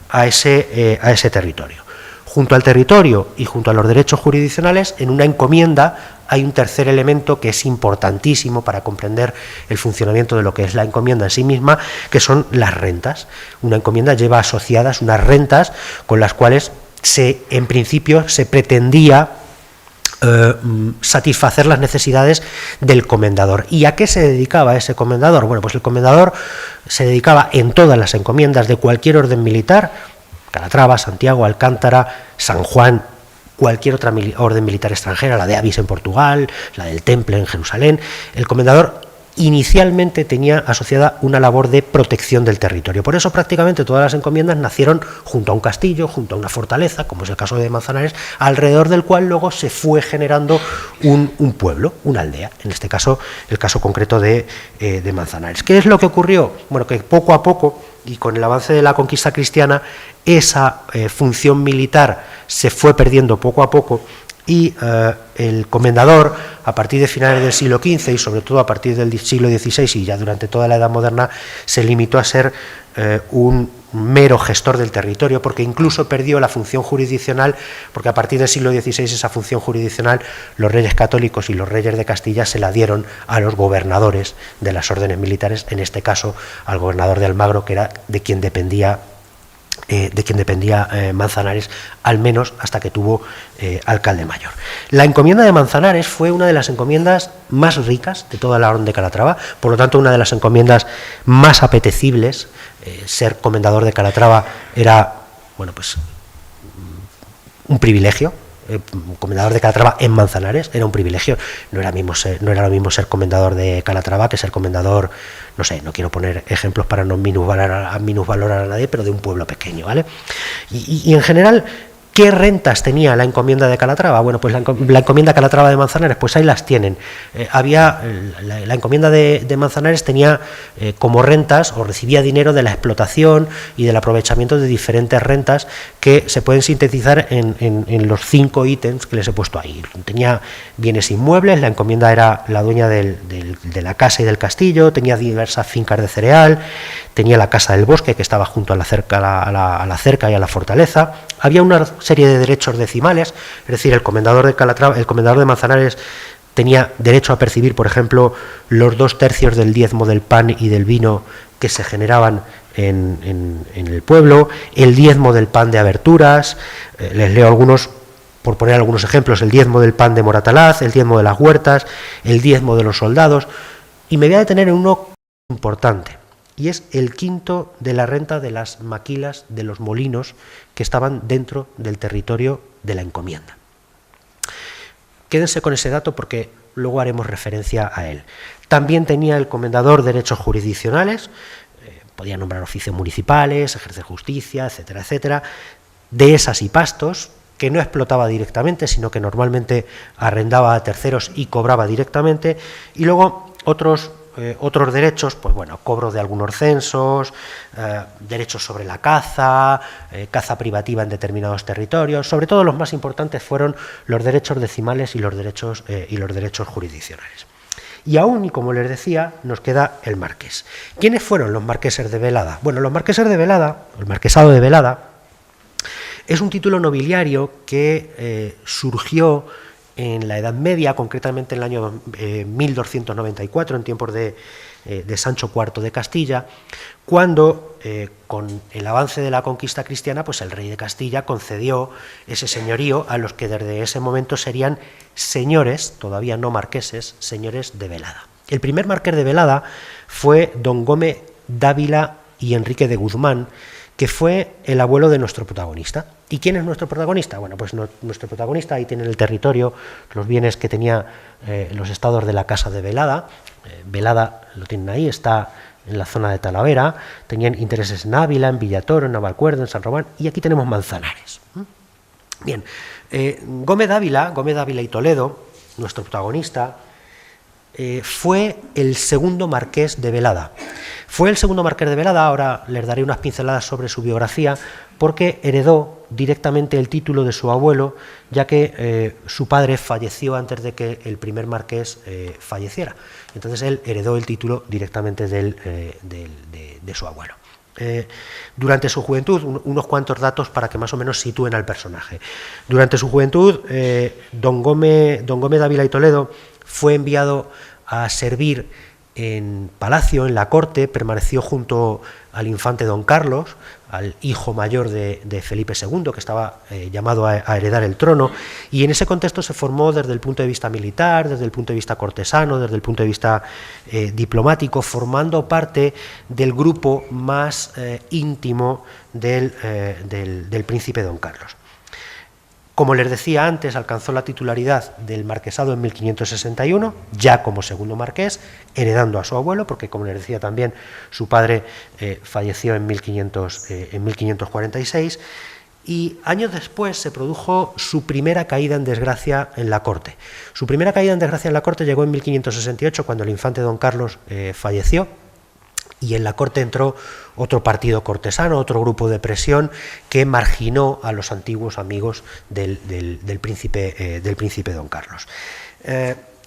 a ese territorio. Junto al territorio y junto a los derechos jurisdiccionales, en una encomienda hay un tercer elemento que es importantísimo para comprender el funcionamiento de lo que es la encomienda en sí misma, que son las rentas. Una encomienda lleva asociadas unas rentas con las cuales en principio se pretendía satisfacer las necesidades del comendador. ¿Y a qué se dedicaba ese comendador? Bueno, pues el comendador se dedicaba en todas las encomiendas de cualquier orden militar, Calatrava, Santiago, Alcántara, San Juan, cualquier otra orden militar extranjera, la de Avis en Portugal, la del Temple en Jerusalén. El comendador inicialmente tenía asociada una labor de protección del territorio. Por eso prácticamente todas las encomiendas nacieron junto a un castillo, junto a una fortaleza, como es el caso de Manzanares, alrededor del cual luego se fue generando un pueblo, una aldea, en este caso el caso concreto de Manzanares. ¿Qué es lo que ocurrió? Bueno, que poco a poco, y con el avance de la conquista cristiana, esa función militar se fue perdiendo poco a poco, y el comendador, a partir de finales del siglo XV y sobre todo a partir del siglo XVI y ya durante toda la Edad Moderna, se limitó a ser un mero gestor del territorio, porque incluso perdió la función jurisdiccional, porque a partir del siglo XVI esa función jurisdiccional los reyes católicos y los reyes de Castilla se la dieron a los gobernadores de las órdenes militares, en este caso al gobernador de Almagro, que era de quien dependía de quien dependía Manzanares, al menos hasta que tuvo alcalde mayor. La encomienda de Manzanares fue una de las encomiendas más ricas de toda la Orden de Calatrava, por lo tanto una de las encomiendas más apetecibles. Ser comendador de Calatrava era, bueno, pues un privilegio. Comendador de Calatrava en Manzanares era un privilegio. No era lo mismo ser comendador de Calatrava que ser comendador, no sé, no quiero poner ejemplos para no minusvalorar a nadie, pero de un pueblo pequeño, ¿vale? Y en general, ¿qué rentas tenía la encomienda de Calatrava? Bueno, pues la encomienda Calatrava de Manzanares, pues ahí las tienen. La encomienda de Manzanares tenía como rentas, o recibía dinero de la explotación y del aprovechamiento de diferentes rentas que se pueden sintetizar en los 5 ítems que les he puesto ahí. Tenía bienes inmuebles, la encomienda era la dueña de la casa y del castillo, tenía diversas fincas de cereal, tenía la casa del bosque que estaba junto a la cerca y a la fortaleza. Había una serie de derechos decimales, es decir, el comendador de Manzanares tenía derecho a percibir, por ejemplo, los 2/3 del diezmo del pan y del vino que se generaban en el pueblo, el diezmo del pan de aberturas, les leo algunos, por poner algunos ejemplos, el diezmo del pan de Moratalaz, el diezmo de las huertas, el diezmo de los soldados, y me voy a detener en uno importante, y es el quinto de la renta de las maquilas de los molinos que estaban dentro del territorio de la encomienda. Quédense con ese dato porque luego haremos referencia a él. También tenía el comendador derechos jurisdiccionales, podía nombrar oficios municipales, ejercer justicia, etcétera, etcétera, dehesas y pastos, que no explotaba directamente, sino que normalmente arrendaba a terceros y cobraba directamente, y luego otros derechos, pues bueno, cobro de algunos censos, derechos sobre la caza, caza privativa en determinados territorios. Sobre todo los más importantes fueron los derechos decimales y los derechos jurisdiccionales. Y aún, y como les decía, nos queda el marqués. ¿Quiénes fueron los marqueses de Velada? Bueno, los marqueses de Velada, el marquesado de Velada, es un título nobiliario que surgió en la Edad Media, concretamente en el año 1294, en tiempos de Sancho IV de Castilla, cuando, con el avance de la conquista cristiana, pues el rey de Castilla concedió ese señorío a los que desde ese momento serían señores, todavía no marqueses, señores de Velada. El primer marqués de Velada fue don Gómez Dávila y Enrique de Guzmán, que fue el abuelo de nuestro protagonista. ¿Y quién es nuestro protagonista? Bueno, pues nuestro protagonista, ahí tienen el territorio, los bienes que tenía los estados de la Casa de Velada. Velada lo tienen ahí, está en la zona de Talavera, tenían intereses en Ávila, en Villatoro, en Navalcuerdo, en San Román, y aquí tenemos Manzanares. Bien, Gómez Dávila y Toledo, nuestro protagonista, fue el segundo marqués de Velada. Fue el segundo marqués de Velada, ahora les daré unas pinceladas sobre su biografía, porque heredó directamente el título de su abuelo, ya que su padre falleció antes de que el primer marqués falleciera. Entonces él heredó el título directamente de su abuelo. Durante su juventud, unos cuantos datos para que más o menos sitúen al personaje. Durante su juventud, don Gómez Dávila y Toledo fue enviado a servir en palacio, en la corte, permaneció junto al infante don Carlos, al hijo mayor de Felipe II, que estaba llamado a heredar el trono, y en ese contexto se formó desde el punto de vista militar, desde el punto de vista cortesano, desde el punto de vista diplomático, formando parte del grupo más íntimo del príncipe don Carlos. Como les decía antes, alcanzó la titularidad del marquesado en 1561, ya como segundo marqués, heredando a su abuelo, porque como les decía también, su padre falleció en 1546, y años después se produjo su primera caída en desgracia en la corte. Su primera caída en desgracia en la corte llegó en 1568, cuando el infante don Carlos falleció, y en la corte entró otro partido cortesano, otro grupo de presión que marginó a los antiguos amigos del príncipe don Carlos.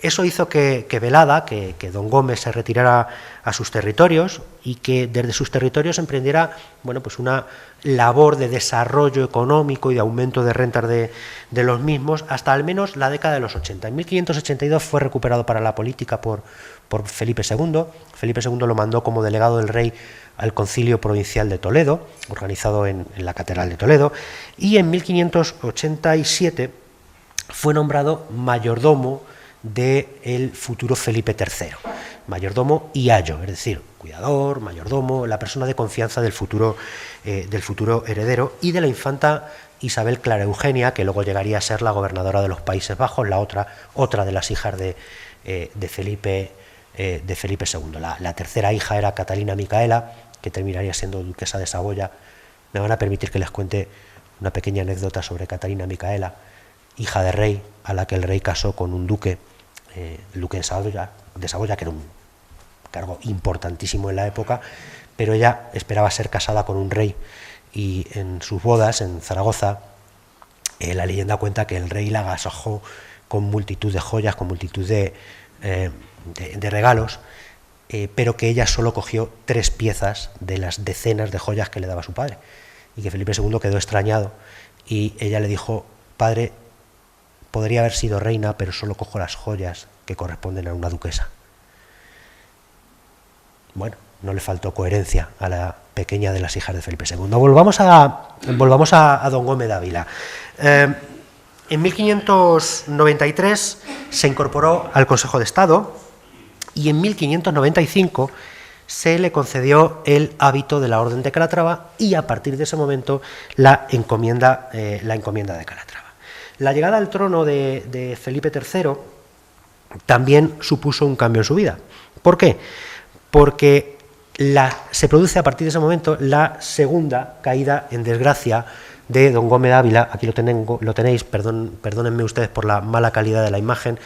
Eso hizo que Velada, que don Gómez se retirara a sus territorios y que desde sus territorios emprendiera, bueno, pues una labor de desarrollo económico y de aumento de rentas de los mismos hasta al menos la década de los 80. En 1582 fue recuperado para la política por Felipe II. Felipe II lo mandó como delegado del rey al Concilio Provincial de Toledo, organizado en la Catedral de Toledo, y en 1587 fue nombrado mayordomo del futuro Felipe III, mayordomo y ayo, es decir, cuidador, mayordomo, la persona de confianza del futuro heredero, y de la infanta Isabel Clara Eugenia, que luego llegaría a ser la gobernadora de los Países Bajos, la otra de las hijas de Felipe II. La tercera hija era Catalina Micaela, que terminaría siendo duquesa de Saboya. Me van a permitir que les cuente una pequeña anécdota sobre Catalina Micaela, hija de rey, a la que el rey casó con un duque, el duque de Saboya, que era un cargo importantísimo en la época, pero ella esperaba ser casada con un rey, y en sus bodas en Zaragoza, la leyenda cuenta que el rey la agasajó con multitud de joyas, con multitud de regalos, pero que ella solo cogió 3 piezas de las decenas de joyas que le daba su padre, y que Felipe II quedó extrañado, y ella le dijo: padre, podría haber sido reina, pero solo cojo las joyas que corresponden a una duquesa. Bueno, no le faltó coherencia a la pequeña de las hijas de Felipe II. Volvamos a don Gómez de Ávila. En 1593 se incorporó al Consejo de Estado y en 1595 se le concedió el hábito de la Orden de Calatrava y a partir de ese momento la encomienda de Calatrava. La llegada al trono de Felipe III también supuso un cambio en su vida. ¿Por qué? Porque se produce a partir de ese momento la segunda caída en desgracia de don Gómez de Ávila. Aquí lo tenéis, perdónenme ustedes por la mala calidad de la imagen.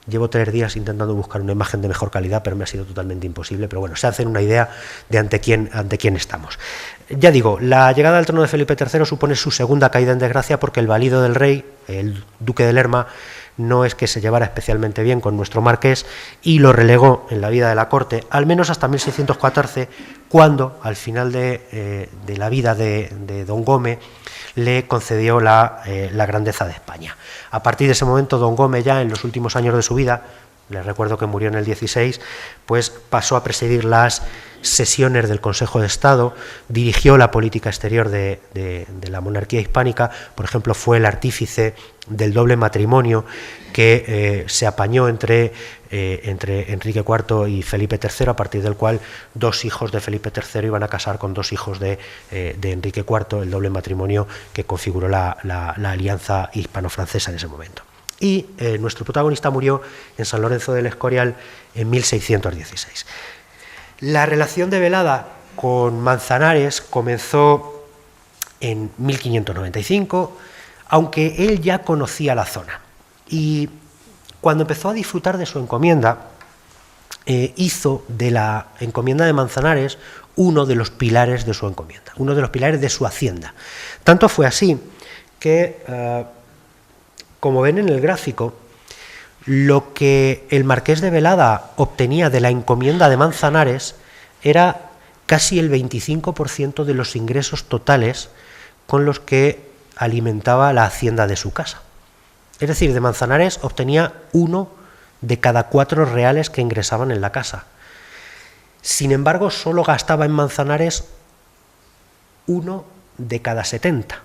Llevo 3 días intentando buscar una imagen de mejor calidad, pero me ha sido totalmente imposible. Pero bueno, se hacen una idea de ante quién estamos. Ya digo, la llegada al trono de Felipe III supone su segunda caída en desgracia, porque el valido del rey, el duque de Lerma, no es que se llevara especialmente bien con nuestro marqués y lo relegó en la vida de la corte, al menos hasta 1614, cuando, al final de la vida de don Gómez, le concedió la grandeza de España. A partir de ese momento, don Gómez, ya en los últimos años de su vida, les recuerdo que murió en el 16, pues pasó a presidir las sesiones del Consejo de Estado, dirigió la política exterior de la monarquía hispánica. Por ejemplo, fue el artífice del doble matrimonio que se apañó entre Enrique IV y Felipe III, a partir del cual 2 hijos de Felipe III iban a casar con 2 hijos de Enrique IV, el doble matrimonio que configuró la alianza hispano-francesa en ese momento. Y nuestro protagonista murió en San Lorenzo del Escorial en 1616. La relación de Velada con Manzanares comenzó en 1595, aunque él ya conocía la zona. Y cuando empezó a disfrutar de su encomienda, hizo de la encomienda de Manzanares uno de los pilares de su encomienda, uno de los pilares de su hacienda. Tanto fue así que, como ven en el gráfico, lo que el marqués de Velada obtenía de la encomienda de Manzanares era casi el 25% de los ingresos totales con los que alimentaba la hacienda de su casa. Es decir, de Manzanares obtenía 1 de cada 4 reales que ingresaban en la casa. Sin embargo, solo gastaba en Manzanares 1 de cada 70,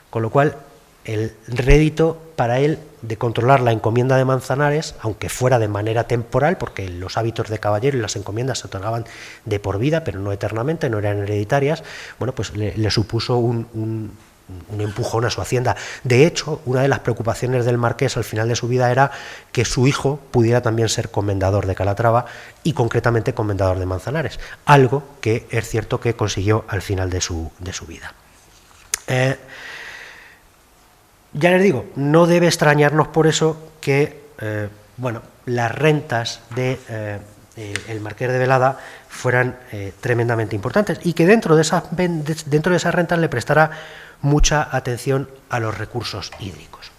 con lo cual el rédito para él de controlar la encomienda de Manzanares, aunque fuera de manera temporal, porque los hábitos de caballero y las encomiendas se otorgaban de por vida, pero no eternamente, no eran hereditarias, bueno, pues le supuso un empujón a su hacienda. De hecho, una de las preocupaciones del marqués al final de su vida era que su hijo pudiera también ser comendador de Calatrava y concretamente comendador de Manzanares, algo que es cierto que consiguió al final de su vida. Ya les digo, no debe extrañarnos por eso que las rentas del marqués de Velada fueran tremendamente importantes y que dentro de esas rentas le prestara mucha atención a los recursos hídricos.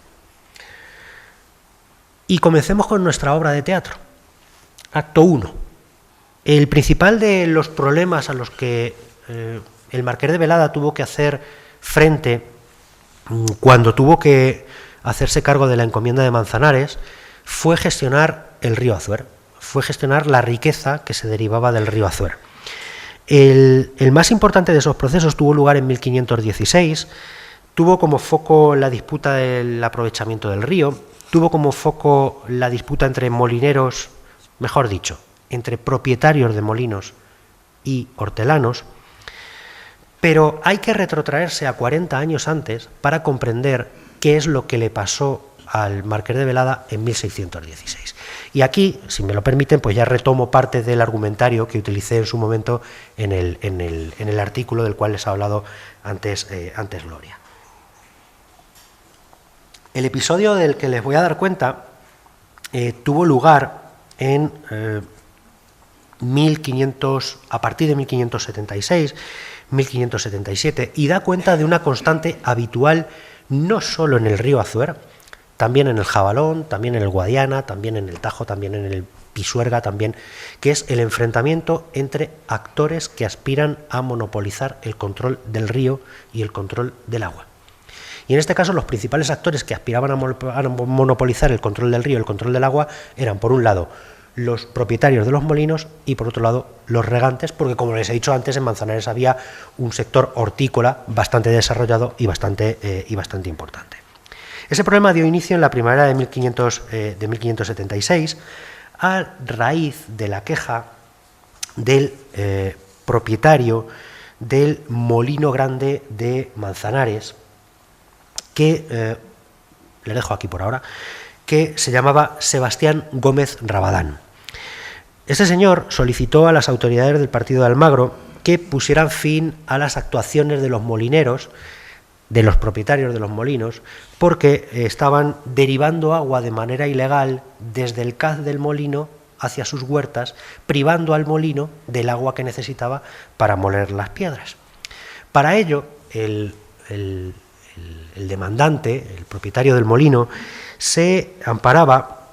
Y comencemos con nuestra obra de teatro. Acto 1. El principal de los problemas a los que el Marqués de Velada tuvo que hacer frente cuando tuvo que hacerse cargo de la encomienda de Manzanares fue gestionar el río Azuer, fue gestionar la riqueza que se derivaba del río Azuer. El más importante de esos procesos tuvo lugar en 1516, tuvo como foco la disputa del aprovechamiento del río, tuvo como foco la disputa entre molineros, mejor dicho, entre propietarios de molinos y hortelanos, pero hay que retrotraerse a 40 años antes para comprender qué es lo que le pasó al Marqués de Velada en 1616. Y aquí, si me lo permiten, pues ya retomo parte del argumentario que utilicé en su momento en el artículo del cual les ha hablado antes Gloria. El episodio del que les voy a dar cuenta tuvo lugar en a partir de 1576, 1577, y da cuenta de una constante habitual no solo en el río Azuer, también en el Jabalón, también en el Guadiana, también en el Tajo, también en el Pisuerga, también, que es el enfrentamiento entre actores que aspiran a monopolizar el control del río y el control del agua. Y en este caso los principales actores que aspiraban a monopolizar el control del río y el control del agua eran, por un lado, los propietarios de los molinos y, por otro lado, los regantes, porque, como les he dicho antes, en Manzanares había un sector hortícola bastante desarrollado y bastante importante. Ese problema dio inicio en la primavera de 1576 a raíz de la queja del propietario del molino grande de Manzanares, que le dejo aquí por ahora, que se llamaba Sebastián Gómez Rabadán. Este señor solicitó a las autoridades del partido de Almagro que pusieran fin a las actuaciones de los molineros, de los propietarios de los molinos, porque estaban derivando agua de manera ilegal desde el caz del molino hacia sus huertas, privando al molino del agua que necesitaba para moler las piedras. Para ello, el demandante, el propietario del molino, se amparaba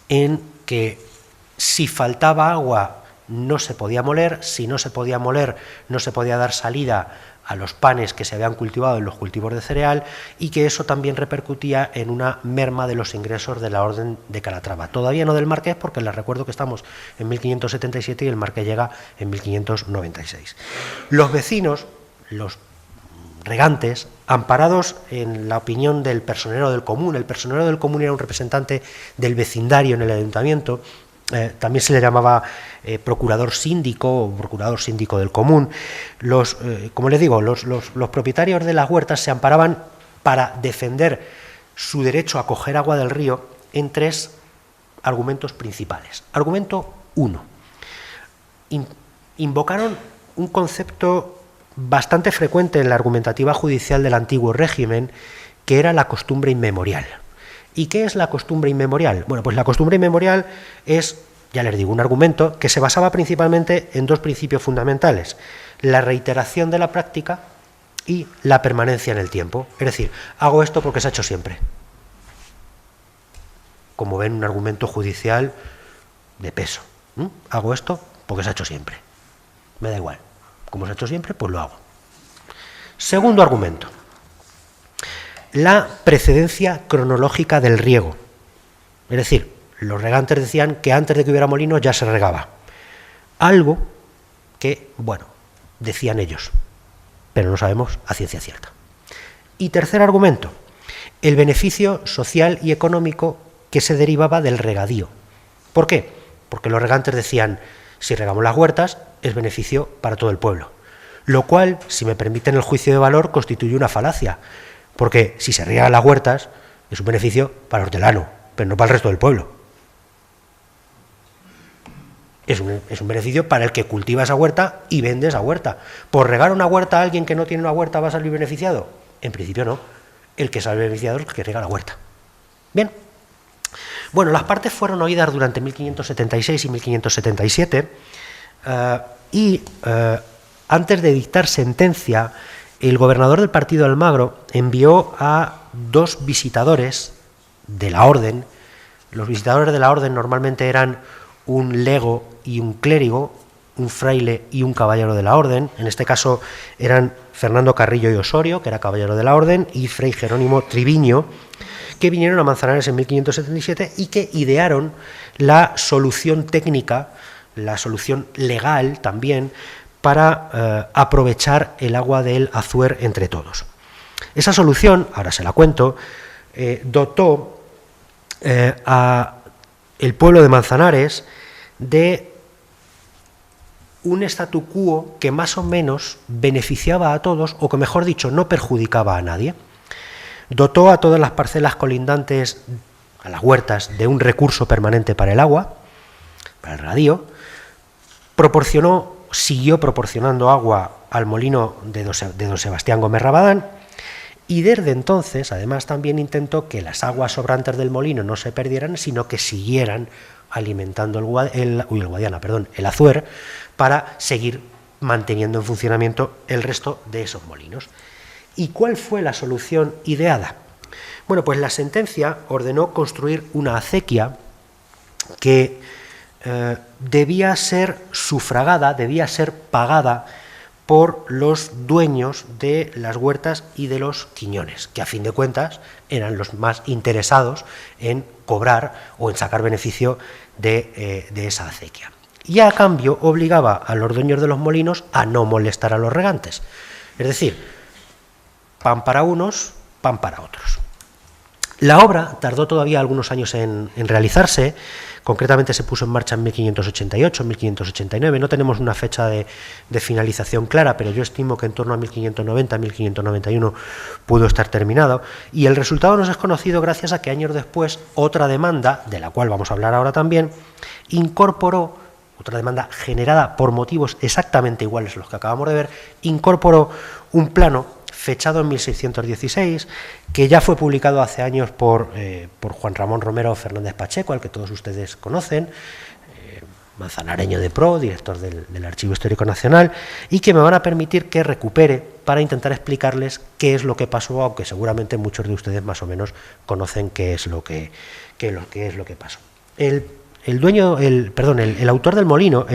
en que si faltaba agua no se podía moler, si no se podía moler no se podía dar salida a los panes que se habían cultivado en los cultivos de cereal, y que eso también repercutía en una merma de los ingresos de la Orden de Calatrava. Todavía no del Marqués, porque les recuerdo que estamos en 1577 y el Marqués llega en 1596. Los vecinos, los regantes, amparados en la opinión del personero del común, el personero del común era un representante del vecindario en el ayuntamiento, también se le llamaba procurador síndico o procurador síndico del común. Como les digo, los propietarios de las huertas se amparaban para defender su derecho a coger agua del río en tres argumentos principales. Argumento 1. Invocaron un concepto bastante frecuente en la argumentativa judicial del antiguo régimen, que era la costumbre inmemorial. ¿Y qué es la costumbre inmemorial? Bueno, pues la costumbre inmemorial es, ya les digo, un argumento que se basaba principalmente en dos principios fundamentales: la reiteración de la práctica y la permanencia en el tiempo. Es decir, hago esto porque se ha hecho siempre. Como ven, un argumento judicial de peso. Hago esto porque se ha hecho siempre. Me da igual. Como se ha hecho siempre, pues lo hago. Segundo argumento: la precedencia cronológica del riego. Es decir, los regantes decían que antes de que hubiera molinos ya se regaba. Algo que, bueno, decían ellos, pero no sabemos a ciencia cierta. Y tercer argumento: el beneficio social y económico que se derivaba del regadío. ¿Por qué? Porque los regantes decían: si regamos las huertas, es beneficio para todo el pueblo. Lo cual, si me permiten el juicio de valor, constituye una falacia. Porque si se riegan las huertas, es un beneficio para el hortelano, pero no para el resto del pueblo. Es un beneficio para el que cultiva esa huerta y vende esa huerta. ¿Por regar una huerta a alguien que no tiene una huerta va a salir beneficiado? En principio no. El que sale beneficiado es el que riega la huerta. Bien. Bueno, las partes fueron oídas durante 1576 y 1577 antes de dictar sentencia, el gobernador del partido de Almagro envió a dos visitadores de la orden Los visitadores de la orden normalmente eran un lego y un clérigo, un fraile y un caballero de la orden. En este caso eran Fernando Carrillo y Osorio, que era caballero de la orden, y Fray Jerónimo Triviño, que vinieron a Manzanares en 1577 y que idearon la solución técnica, la solución legal también, para aprovechar el agua del Azuer entre todos. Esa solución, ahora se la cuento, dotó a el pueblo de Manzanares de un statu quo que más o menos beneficiaba a todos, o que mejor dicho, no perjudicaba a nadie. Dotó a todas las parcelas colindantes a las huertas de un recurso permanente para el agua, para el regadío, siguió proporcionando agua al molino de don Sebastián Gómez Rabadán, y desde entonces, además, también intentó que las aguas sobrantes del molino no se perdieran, sino que siguieran alimentando el Azuer, para seguir manteniendo en funcionamiento el resto de esos molinos. ¿Y cuál fue la solución ideada? Bueno, pues la sentencia ordenó construir una acequia que debía ser sufragada, debía ser pagada por los dueños de las huertas y de los quiñones, que a fin de cuentas eran los más interesados en cobrar o en sacar beneficio de esa acequia. Y a cambio obligaba a los dueños de los molinos a no molestar a los regantes. Es decir, pan para unos, pan para otros. La obra tardó todavía algunos años en realizarse. Concretamente se puso en marcha en 1588, 1589, no tenemos una fecha de finalización clara, pero yo estimo que en torno a 1590, 1591 pudo estar terminado, y el resultado nos es conocido gracias a que años después otra demanda, de la cual vamos a hablar ahora también, incorporó, otra demanda generada por motivos exactamente iguales a los que acabamos de ver, incorporó un plano fechado en 1616, que ya fue publicado hace años por Juan Ramón Romero Fernández Pacheco, al que todos ustedes conocen, manzanareño de pro, director del Archivo Histórico Nacional, y que me van a permitir que recupere para intentar explicarles qué es lo que pasó, aunque seguramente muchos de ustedes más o menos conocen qué es lo que pasó. El autor del molino,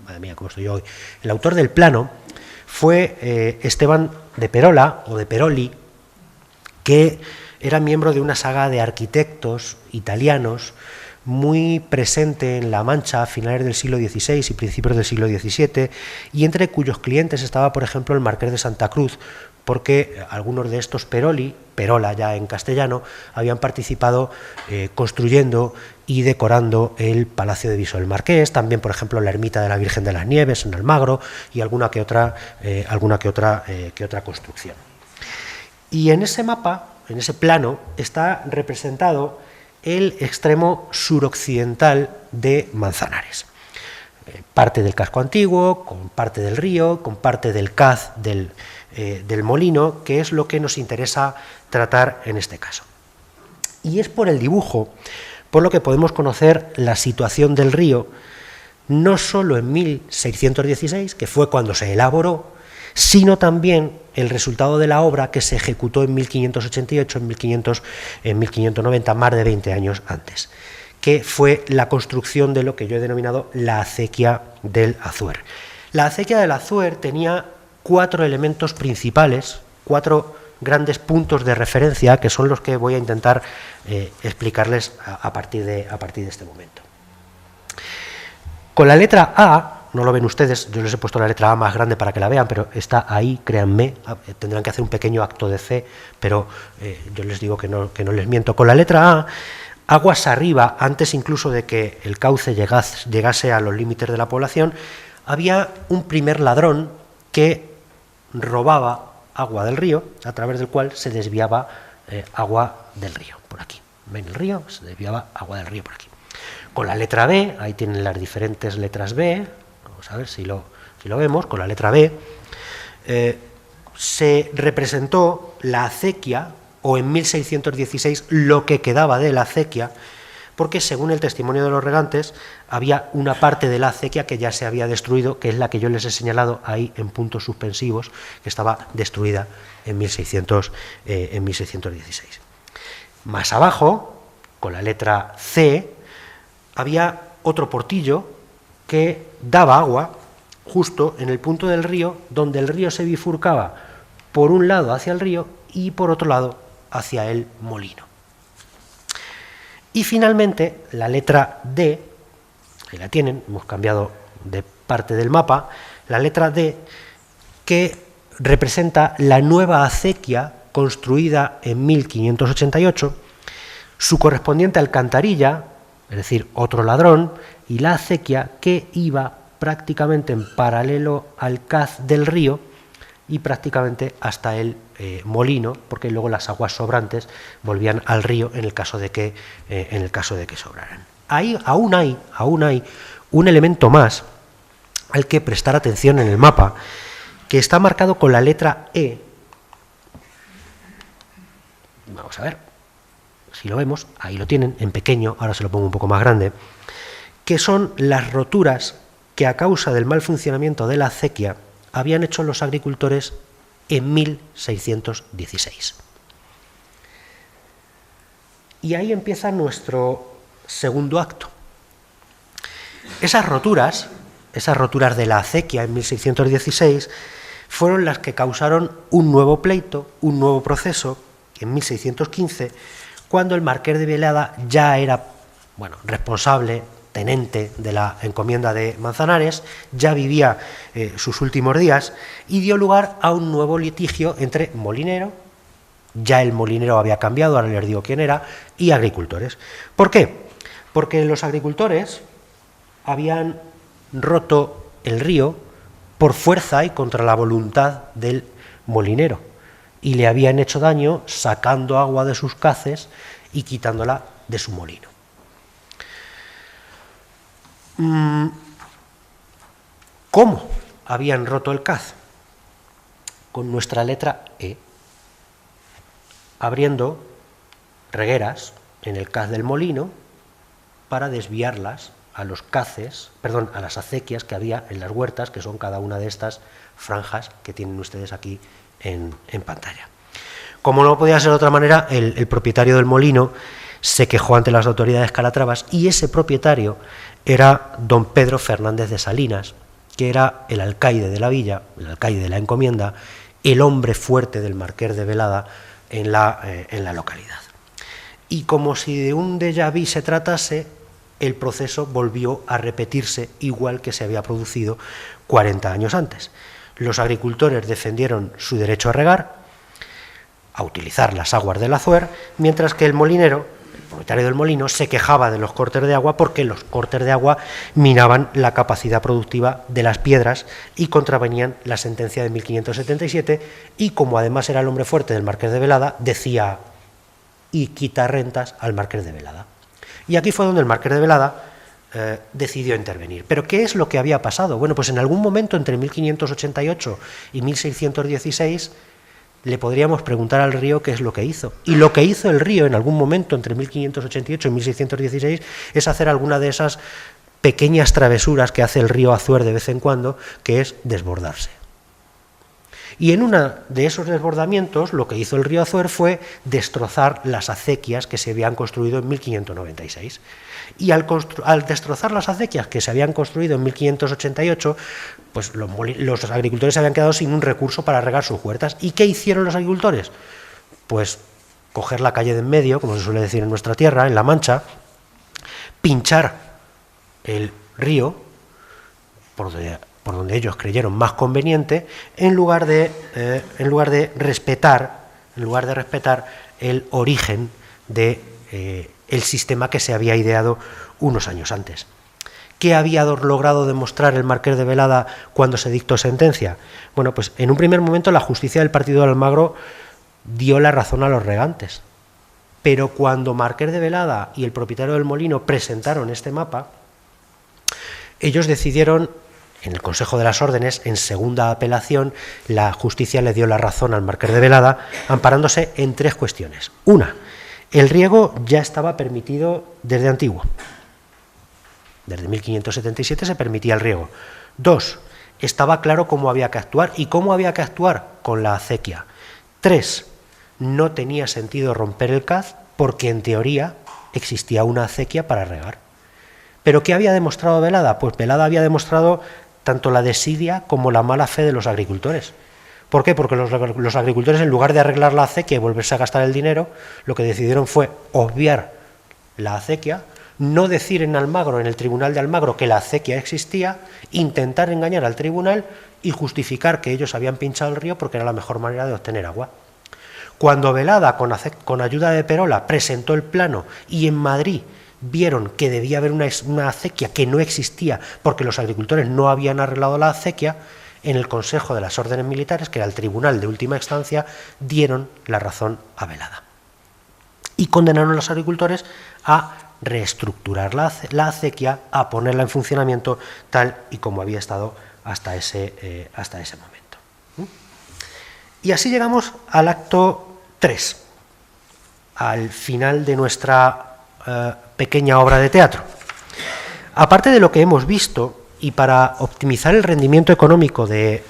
madre mía, cómo estoy yo hoy, el autor del plano fue Esteban de Perola, o de Peroli, que era miembro de una saga de arquitectos italianos muy presente en La Mancha a finales del siglo XVI y principios del siglo XVII, y entre cuyos clientes estaba, por ejemplo, el Marqués de Santa Cruz, porque algunos de estos Perola ya en castellano, habían participado construyendo y decorando el Palacio de Viso del Marqués, también, por ejemplo, la ermita de la Virgen de las Nieves en Almagro, y alguna que otra construcción. Y en ese mapa, en ese plano, está representado el extremo suroccidental de Manzanares. Parte del casco antiguo, con parte del río, con parte del caz del molino, que es lo que nos interesa tratar en este caso. Y es por el dibujo por lo que podemos conocer la situación del río, no solo en 1616, que fue cuando se elaboró, sino también el resultado de la obra que se ejecutó en 1588, en 1590, más de 20 años antes, que fue la construcción de lo que yo he denominado la acequia del Azuer. La acequia del Azuer tenía 4 elementos principales, 4 grandes puntos de referencia, que son los que voy a intentar explicarles a partir de este momento. Con la letra A, no lo ven ustedes, yo les he puesto la letra A más grande para que la vean, pero está ahí, créanme, tendrán que hacer un pequeño acto de fe, pero yo les digo que no les miento. Con la letra A, aguas arriba, antes incluso de que el cauce llegase a los límites de la población, había un primer ladrón que robaba agua del río, a través del cual se desviaba agua del río, por aquí. ¿Ven el río? Se desviaba agua del río por aquí. Con la letra B, ahí tienen las diferentes letras B, vamos a ver si lo vemos, con la letra B, se representó la acequia, o en 1616 lo que quedaba de la acequia, porque según el testimonio de los regantes había una parte de la acequia que ya se había destruido, que es la que yo les he señalado ahí en puntos suspensivos, que estaba destruida en 1616. Más abajo, con la letra C, había otro portillo que daba agua justo en el punto del río donde el río se bifurcaba por un lado hacia el río y por otro lado hacia el molino. Y finalmente la letra D, ahí la tienen, hemos cambiado de parte del mapa, la letra D que representa la nueva acequia construida en 1588, su correspondiente alcantarilla, es decir, otro ladrón, y la acequia que iba prácticamente en paralelo al caz del río y prácticamente hasta el molino, porque luego las aguas sobrantes volvían al río en el caso de que sobraran. Ahí aún hay un elemento más al que prestar atención en el mapa, que está marcado con la letra E. Vamos a ver si lo vemos, ahí lo tienen en pequeño, ahora se lo pongo un poco más grande, que son las roturas que a causa del mal funcionamiento de la acequia habían hecho los agricultores en 1616. Y ahí empieza nuestro segundo acto. Esas roturas de la acequia en 1616, fueron las que causaron un nuevo pleito, un nuevo proceso, en 1615, cuando el marqués de Velada ya era responsable, tenente de la encomienda de Manzanares, ya vivía sus últimos días, y dio lugar a un nuevo litigio entre molinero, ya el molinero había cambiado, ahora les digo quién era, y agricultores. ¿Por qué? Porque los agricultores habían roto el río por fuerza y contra la voluntad del molinero, y le habían hecho daño sacando agua de sus caces y quitándola de su molino. ¿Cómo habían roto el caz? Con nuestra letra E, abriendo regueras en el caz del molino para desviarlas a los caces, perdón, a las acequias que había en las huertas, que son cada una de estas franjas que tienen ustedes aquí en pantalla. Como no podía ser de otra manera, el propietario del molino se quejó ante las autoridades calatravas, y ese propietario era don Pedro Fernández de Salinas, que era el alcaide de la villa, el alcaide de la encomienda, el hombre fuerte del marqués de Velada en la localidad. Y como si de un déjà vu se tratase, el proceso volvió a repetirse igual que se había producido 40 años antes. Los agricultores defendieron su derecho a regar, a utilizar las aguas del Azuer, mientras que el molinero, el propietario del molino, se quejaba de los cortes de agua porque los cortes de agua minaban la capacidad productiva de las piedras y contravenían la sentencia de 1577, y como además era el hombre fuerte del marqués de Velada, decía y quita rentas al marqués de Velada. Y aquí fue donde el marqués de Velada decidió intervenir. ¿Pero qué es lo que había pasado? Bueno, pues en algún momento entre 1588 y 1616 le podríamos preguntar al río qué es lo que hizo. Y lo que hizo el río en algún momento entre 1588 y 1616 es hacer alguna de esas pequeñas travesuras que hace el río Azuer de vez en cuando, que es desbordarse. Y en uno de esos desbordamientos lo que hizo el río Azuer fue destrozar las acequias que se habían construido en 1596. Y al destrozar las acequias que se habían construido en 1588, pues los agricultores se habían quedado sin un recurso para regar sus huertas. ¿Y qué hicieron los agricultores? Pues coger la calle de en medio, como se suele decir en nuestra tierra, en La Mancha, pinchar el río por donde ellos creyeron más conveniente, en lugar de respetar el origen de el sistema que se había ideado unos años antes. ¿Qué había logrado demostrar el marqués de Velada cuando se dictó sentencia? Bueno, pues en un primer momento la justicia del partido de Almagro dio la razón a los regantes, pero cuando marqués de Velada y el propietario del molino presentaron este mapa, ellos decidieron, en el Consejo de las Órdenes, en segunda apelación, la justicia le dio la razón al marqués de Velada, amparándose en tres cuestiones. Una, el riego ya estaba permitido desde antiguo. Desde 1577 se permitía el riego. Dos, estaba claro cómo había que actuar y cómo había que actuar con la acequia. Tres, no tenía sentido romper el caz porque en teoría existía una acequia para regar. ¿Pero qué había demostrado Velada? Pues Velada había demostrado tanto la desidia como la mala fe de los agricultores. ¿Por qué? Porque los agricultores, en lugar de arreglar la acequia y volverse a gastar el dinero, lo que decidieron fue obviar la acequia, no decir en Almagro, en el tribunal de Almagro, que la acequia existía, intentar engañar al tribunal y justificar que ellos habían pinchado el río porque era la mejor manera de obtener agua. Cuando Velada, con ayuda de Perola, presentó el plano y en Madrid vieron que debía haber una acequia que no existía porque los agricultores no habían arreglado la acequia, en el Consejo de las Órdenes Militares, que era el tribunal de última instancia, dieron la razón a Velada. Y condenaron a los agricultores a reestructurar la acequia, a ponerla en funcionamiento tal y como había estado hasta ese momento. Y así llegamos al acto 3, al final de nuestra pequeña obra de teatro. Aparte de lo que hemos visto, y para optimizar el rendimiento económico de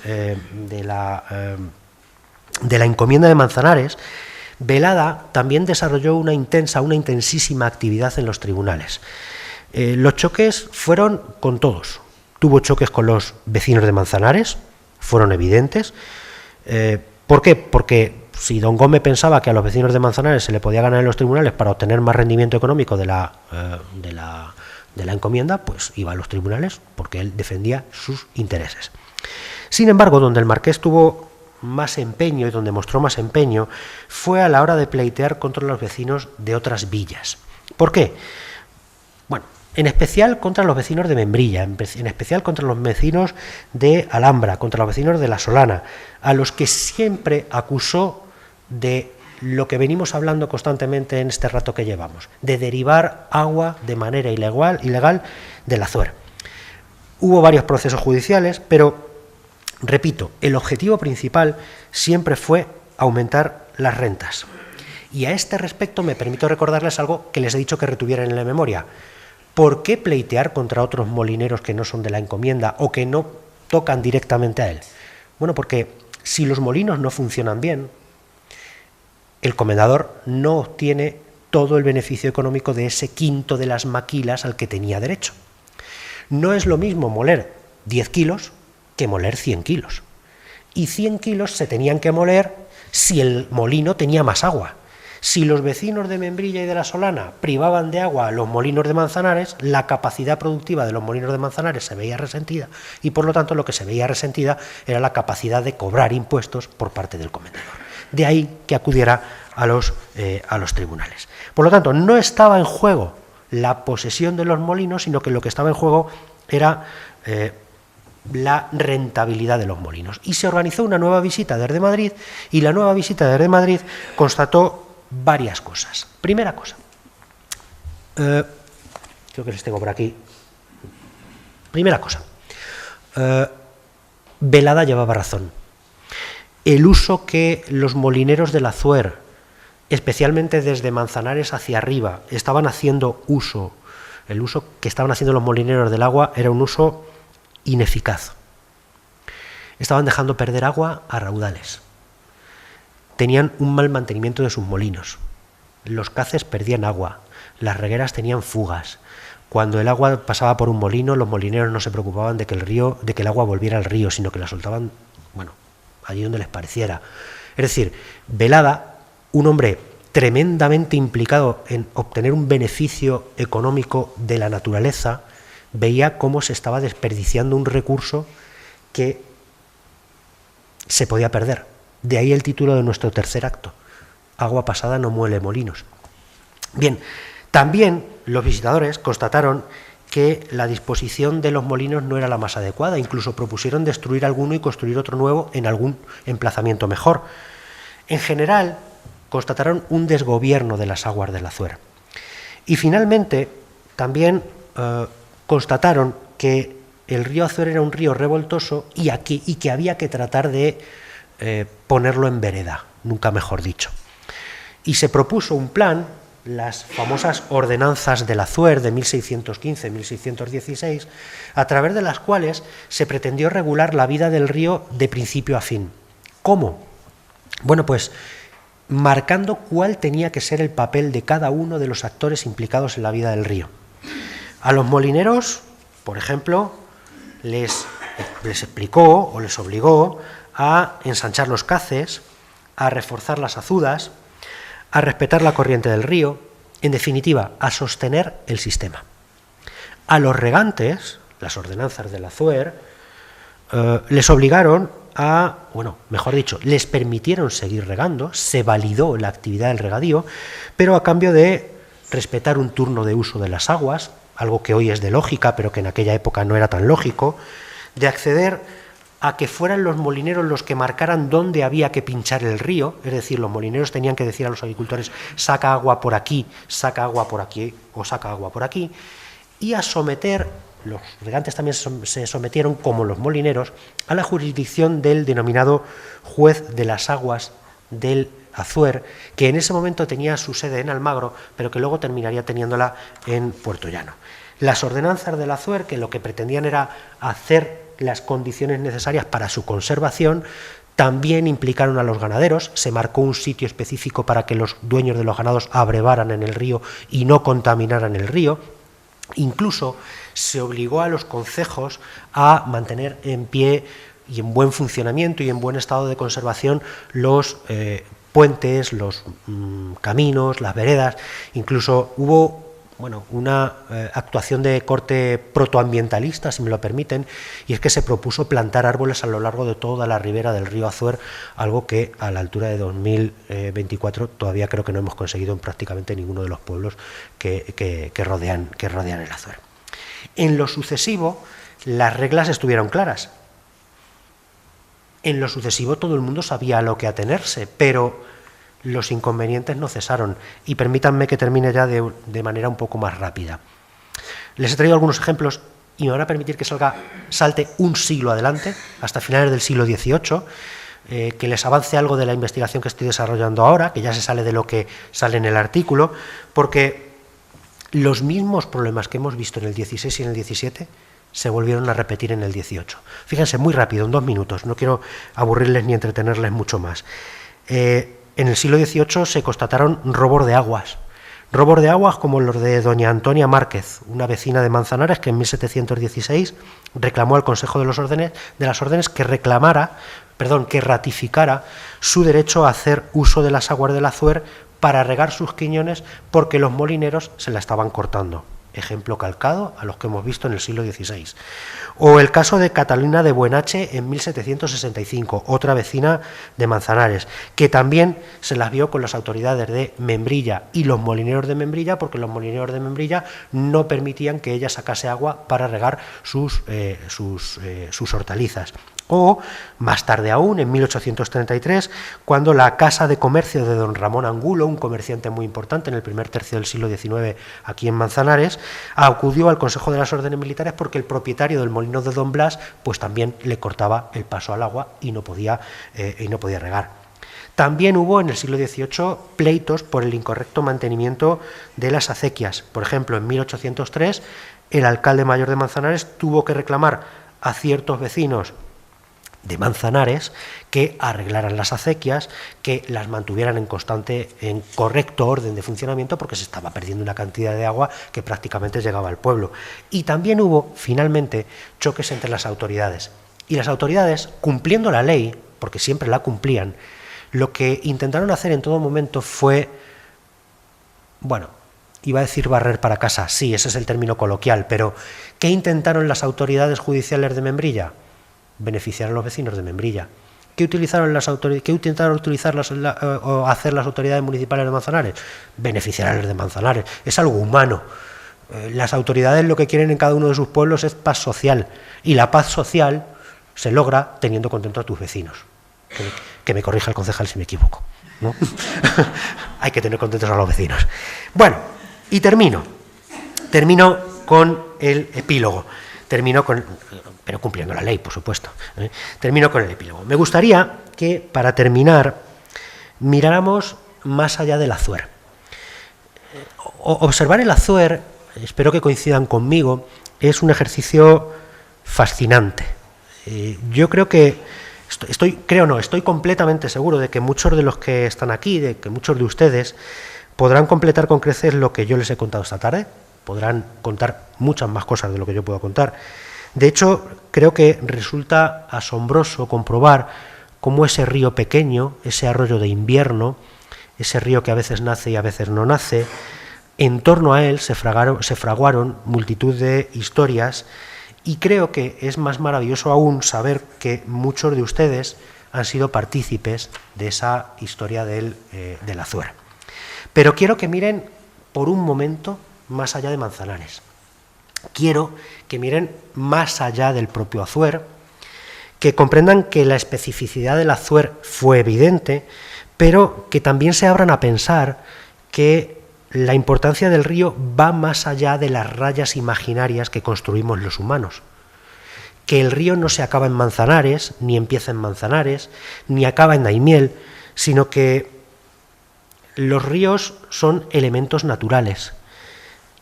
la encomienda de Manzanares, Velada también desarrolló una intensísima actividad en los tribunales. Los choques fueron con todos. Tuvo choques con los vecinos de Manzanares, fueron evidentes. ¿Por qué? Porque si don Gómez pensaba que a los vecinos de Manzanares se le podía ganar en los tribunales para obtener más rendimiento económico de la encomienda, pues iba a los tribunales porque él defendía sus intereses. Sin embargo, donde el marqués tuvo más empeño y donde mostró más empeño fue a la hora de pleitear contra los vecinos de otras villas. ¿Por qué? Bueno, en especial contra los vecinos de Membrilla, en especial contra los vecinos de Alhambra, contra los vecinos de La Solana, a los que siempre acusó de lo que venimos hablando constantemente en este rato que llevamos, de derivar agua de manera ilegal del Azuero. Hubo varios procesos judiciales, pero, repito, el objetivo principal siempre fue aumentar las rentas. Y a este respecto me permito recordarles algo que les he dicho que retuvieran en la memoria. ¿Por qué pleitear contra otros molineros que no son de la encomienda o que no tocan directamente a él? Bueno, porque si los molinos no funcionan bien, el comendador no obtiene todo el beneficio económico de ese quinto de las maquilas al que tenía derecho. No es lo mismo moler 10 kilos que moler 100 kilos. Y 100 kilos se tenían que moler si el molino tenía más agua. Si los vecinos de Membrilla y de La Solana privaban de agua a los molinos de Manzanares, la capacidad productiva de los molinos de Manzanares se veía resentida y, por lo tanto, lo que se veía resentida era la capacidad de cobrar impuestos por parte del comendador. De ahí que acudiera a los tribunales. Por lo tanto, no estaba en juego la posesión de los molinos, sino que lo que estaba en juego era la rentabilidad de los molinos. Y se organizó una nueva visita desde Madrid, y la nueva visita desde Madrid constató varias cosas. Primera cosa, creo que les tengo por aquí. Primera cosa, Velada llevaba razón. El uso que los molineros del Azuer, especialmente desde Manzanares hacia arriba, estaban haciendo uso, el uso que estaban haciendo los molineros del agua era un uso ineficaz. Estaban dejando perder agua a raudales. Tenían un mal mantenimiento de sus molinos. Los caces perdían agua, las regueras tenían fugas. Cuando el agua pasaba por un molino, los molineros no se preocupaban de que el agua volviera al río, sino que la soltaban, allí donde les pareciera. Es decir, Velada, un hombre tremendamente implicado en obtener un beneficio económico de la naturaleza, veía cómo se estaba desperdiciando un recurso que se podía perder. De ahí el título de nuestro tercer acto: Agua pasada no muele molinos. Bien, también los visitadores constataron que la disposición de los molinos no era la más adecuada, incluso propusieron destruir alguno y construir otro nuevo en algún emplazamiento mejor. En general, constataron un desgobierno de las aguas del Azuero. Y finalmente, también constataron que el río Azuero era un río revoltoso y que había que tratar de ponerlo en vereda, nunca mejor dicho. Y se propuso un plan, las famosas ordenanzas del Azuer de 1615-1616, a través de las cuales se pretendió regular la vida del río de principio a fin. ¿Cómo? Bueno, pues marcando cuál tenía que ser el papel de cada uno de los actores implicados en la vida del río. A los molineros, por ejemplo, les explicó o les obligó a ensanchar los caces, a reforzar las azudas, a respetar la corriente del río, en definitiva, a sostener el sistema. A los regantes, las ordenanzas de la Azuer, les obligaron a, bueno, mejor dicho, les permitieron seguir regando, se validó la actividad del regadío, pero a cambio de respetar un turno de uso de las aguas, algo que hoy es de lógica, pero que en aquella época no era tan lógico, de acceder a que fueran los molineros los que marcaran dónde había que pinchar el río, es decir, los molineros tenían que decir a los agricultores, saca agua por aquí, saca agua por aquí o saca agua por aquí, y a someter, los regantes también se sometieron, como los molineros, a la jurisdicción del denominado juez de las aguas del Azuer, que en ese momento tenía su sede en Almagro, pero que luego terminaría teniéndola en Puerto Llano. Las ordenanzas del Azuer, que lo que pretendían era hacer las condiciones necesarias para su conservación, también implicaron a los ganaderos. Se marcó un sitio específico para que los dueños de los ganados abrevaran en el río y no contaminaran el río. Incluso se obligó a los concejos a mantener en pie y en buen funcionamiento y en buen estado de conservación los puentes, los caminos, las veredas. Incluso hubo una actuación de corte protoambientalista, si me lo permiten, y es que se propuso plantar árboles a lo largo de toda la ribera del río Azuer, algo que a la altura de 2024 todavía creo que no hemos conseguido en prácticamente ninguno de los pueblos que rodean el Azuer. En lo sucesivo, las reglas estuvieron claras. En lo sucesivo todo el mundo sabía a lo que atenerse, pero los inconvenientes no cesaron, y permítanme que termine ya de manera un poco más rápida. Les he traído algunos ejemplos y me van a permitir que salte un siglo adelante, hasta finales del siglo XVIII, que les avance algo de la investigación que estoy desarrollando ahora, que ya se sale de lo que sale en el artículo, porque los mismos problemas que hemos visto en el XVI y en el XVII se volvieron a repetir en el XVIII. Fíjense, muy rápido, en 2 minutos, no quiero aburrirles ni entretenerles mucho más. En el siglo XVIII se constataron robos de aguas como los de doña Antonia Márquez, una vecina de Manzanares, que en 1716 reclamó al Consejo de las Órdenes que ratificara su derecho a hacer uso de las aguas del Azuer para regar sus quiñones, porque los molineros se la estaban cortando. Ejemplo calcado a los que hemos visto en el siglo XVI. O el caso de Catalina de Buenache en 1765, otra vecina de Manzanares, que también se las vio con las autoridades de Membrilla y los molineros de Membrilla, porque los molineros de Membrilla no permitían que ella sacase agua para regar sus hortalizas. O, más tarde aún, en 1833, cuando la Casa de Comercio de don Ramón Angulo, un comerciante muy importante en el primer tercio del siglo XIX aquí en Manzanares, acudió al Consejo de las Órdenes Militares porque el propietario del molino de don Blas pues también le cortaba el paso al agua y no podía regar. También hubo en el siglo XVIII pleitos por el incorrecto mantenimiento de las acequias. Por ejemplo, en 1803 el alcalde mayor de Manzanares tuvo que reclamar a ciertos vecinos de Manzanares que arreglaran las acequias, que las mantuvieran en correcto orden de funcionamiento, porque se estaba perdiendo una cantidad de agua que prácticamente llegaba al pueblo. Y también hubo, finalmente, choques entre las autoridades. Y las autoridades, cumpliendo la ley, porque siempre la cumplían, lo que intentaron hacer en todo momento fue, iba a decir barrer para casa, sí, ese es el término coloquial, pero ¿qué intentaron las autoridades judiciales de Membrilla? Beneficiar a los vecinos de Membrilla. ¿Qué intentaron hacer las autoridades municipales de Manzanares? Beneficiar a los de Manzanares. Es algo humano. Las autoridades lo que quieren en cada uno de sus pueblos es paz social, y la paz social se logra teniendo contento a tus vecinos. Que me corrija el concejal si me equivoco, ¿no? Hay que tener contentos a los vecinos. Bueno, y termino con el epílogo. Pero cumpliendo la ley, por supuesto. Termino con el epílogo. Me gustaría que, para terminar, miráramos más allá del Azuer. Observar el Azuer, espero que coincidan conmigo, es un ejercicio fascinante. Yo creo que Estoy completamente seguro de que muchos de los que están aquí, de que muchos de ustedes podrán completar con creces lo que yo les he contado esta tarde, podrán contar muchas más cosas de lo que yo puedo contar. De hecho, creo que resulta asombroso comprobar cómo ese río pequeño, ese arroyo de invierno, ese río que a veces nace y a veces no nace, en torno a él se fraguaron multitud de historias, y creo que es más maravilloso aún saber que muchos de ustedes han sido partícipes de esa historia del Azuero. Pero quiero que miren por un momento más allá de Manzanares. Quiero que miren más allá del propio Azuero, que comprendan que la especificidad del Azuero fue evidente, pero que también se abran a pensar que la importancia del río va más allá de las rayas imaginarias que construimos los humanos. Que el río no se acaba en Manzanares, ni empieza en Manzanares, ni acaba en Daimiel, sino que los ríos son elementos naturales.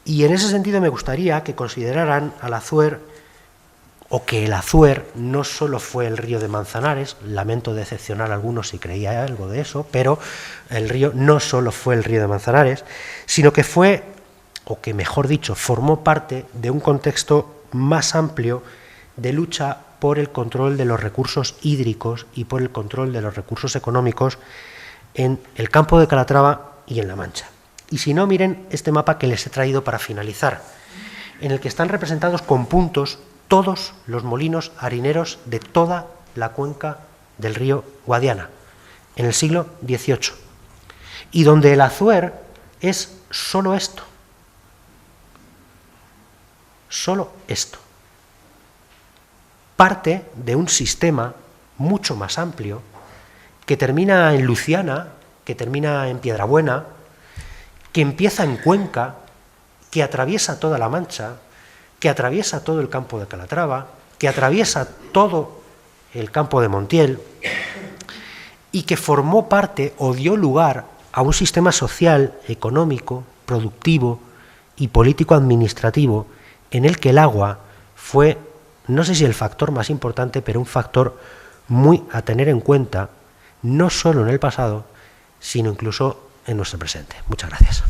Y en ese sentido me gustaría que consideraran al Azuero, o que el Azuero no solo fue el río de Manzanares, lamento decepcionar a algunos si creía algo de eso, pero el río no solo fue el río de Manzanares, sino que fue, o que mejor dicho, formó parte de un contexto más amplio de lucha por el control de los recursos hídricos y por el control de los recursos económicos en el campo de Calatrava y en La Mancha. Y si no, miren este mapa que les he traído para finalizar, en el que están representados con puntos todos los molinos harineros de toda la cuenca del río Guadiana, en el siglo XVIII, y donde el Azuero es solo esto, parte de un sistema mucho más amplio que termina en Luciana, que termina en Piedrabuena, que empieza en Cuenca, que atraviesa toda La Mancha, que atraviesa todo el campo de Calatrava, que atraviesa todo el campo de Montiel, y que formó parte o dio lugar a un sistema social, económico, productivo y político-administrativo en el que el agua fue, no sé si el factor más importante, pero un factor muy a tener en cuenta, no solo en el pasado, sino incluso en nuestro presente. Muchas gracias.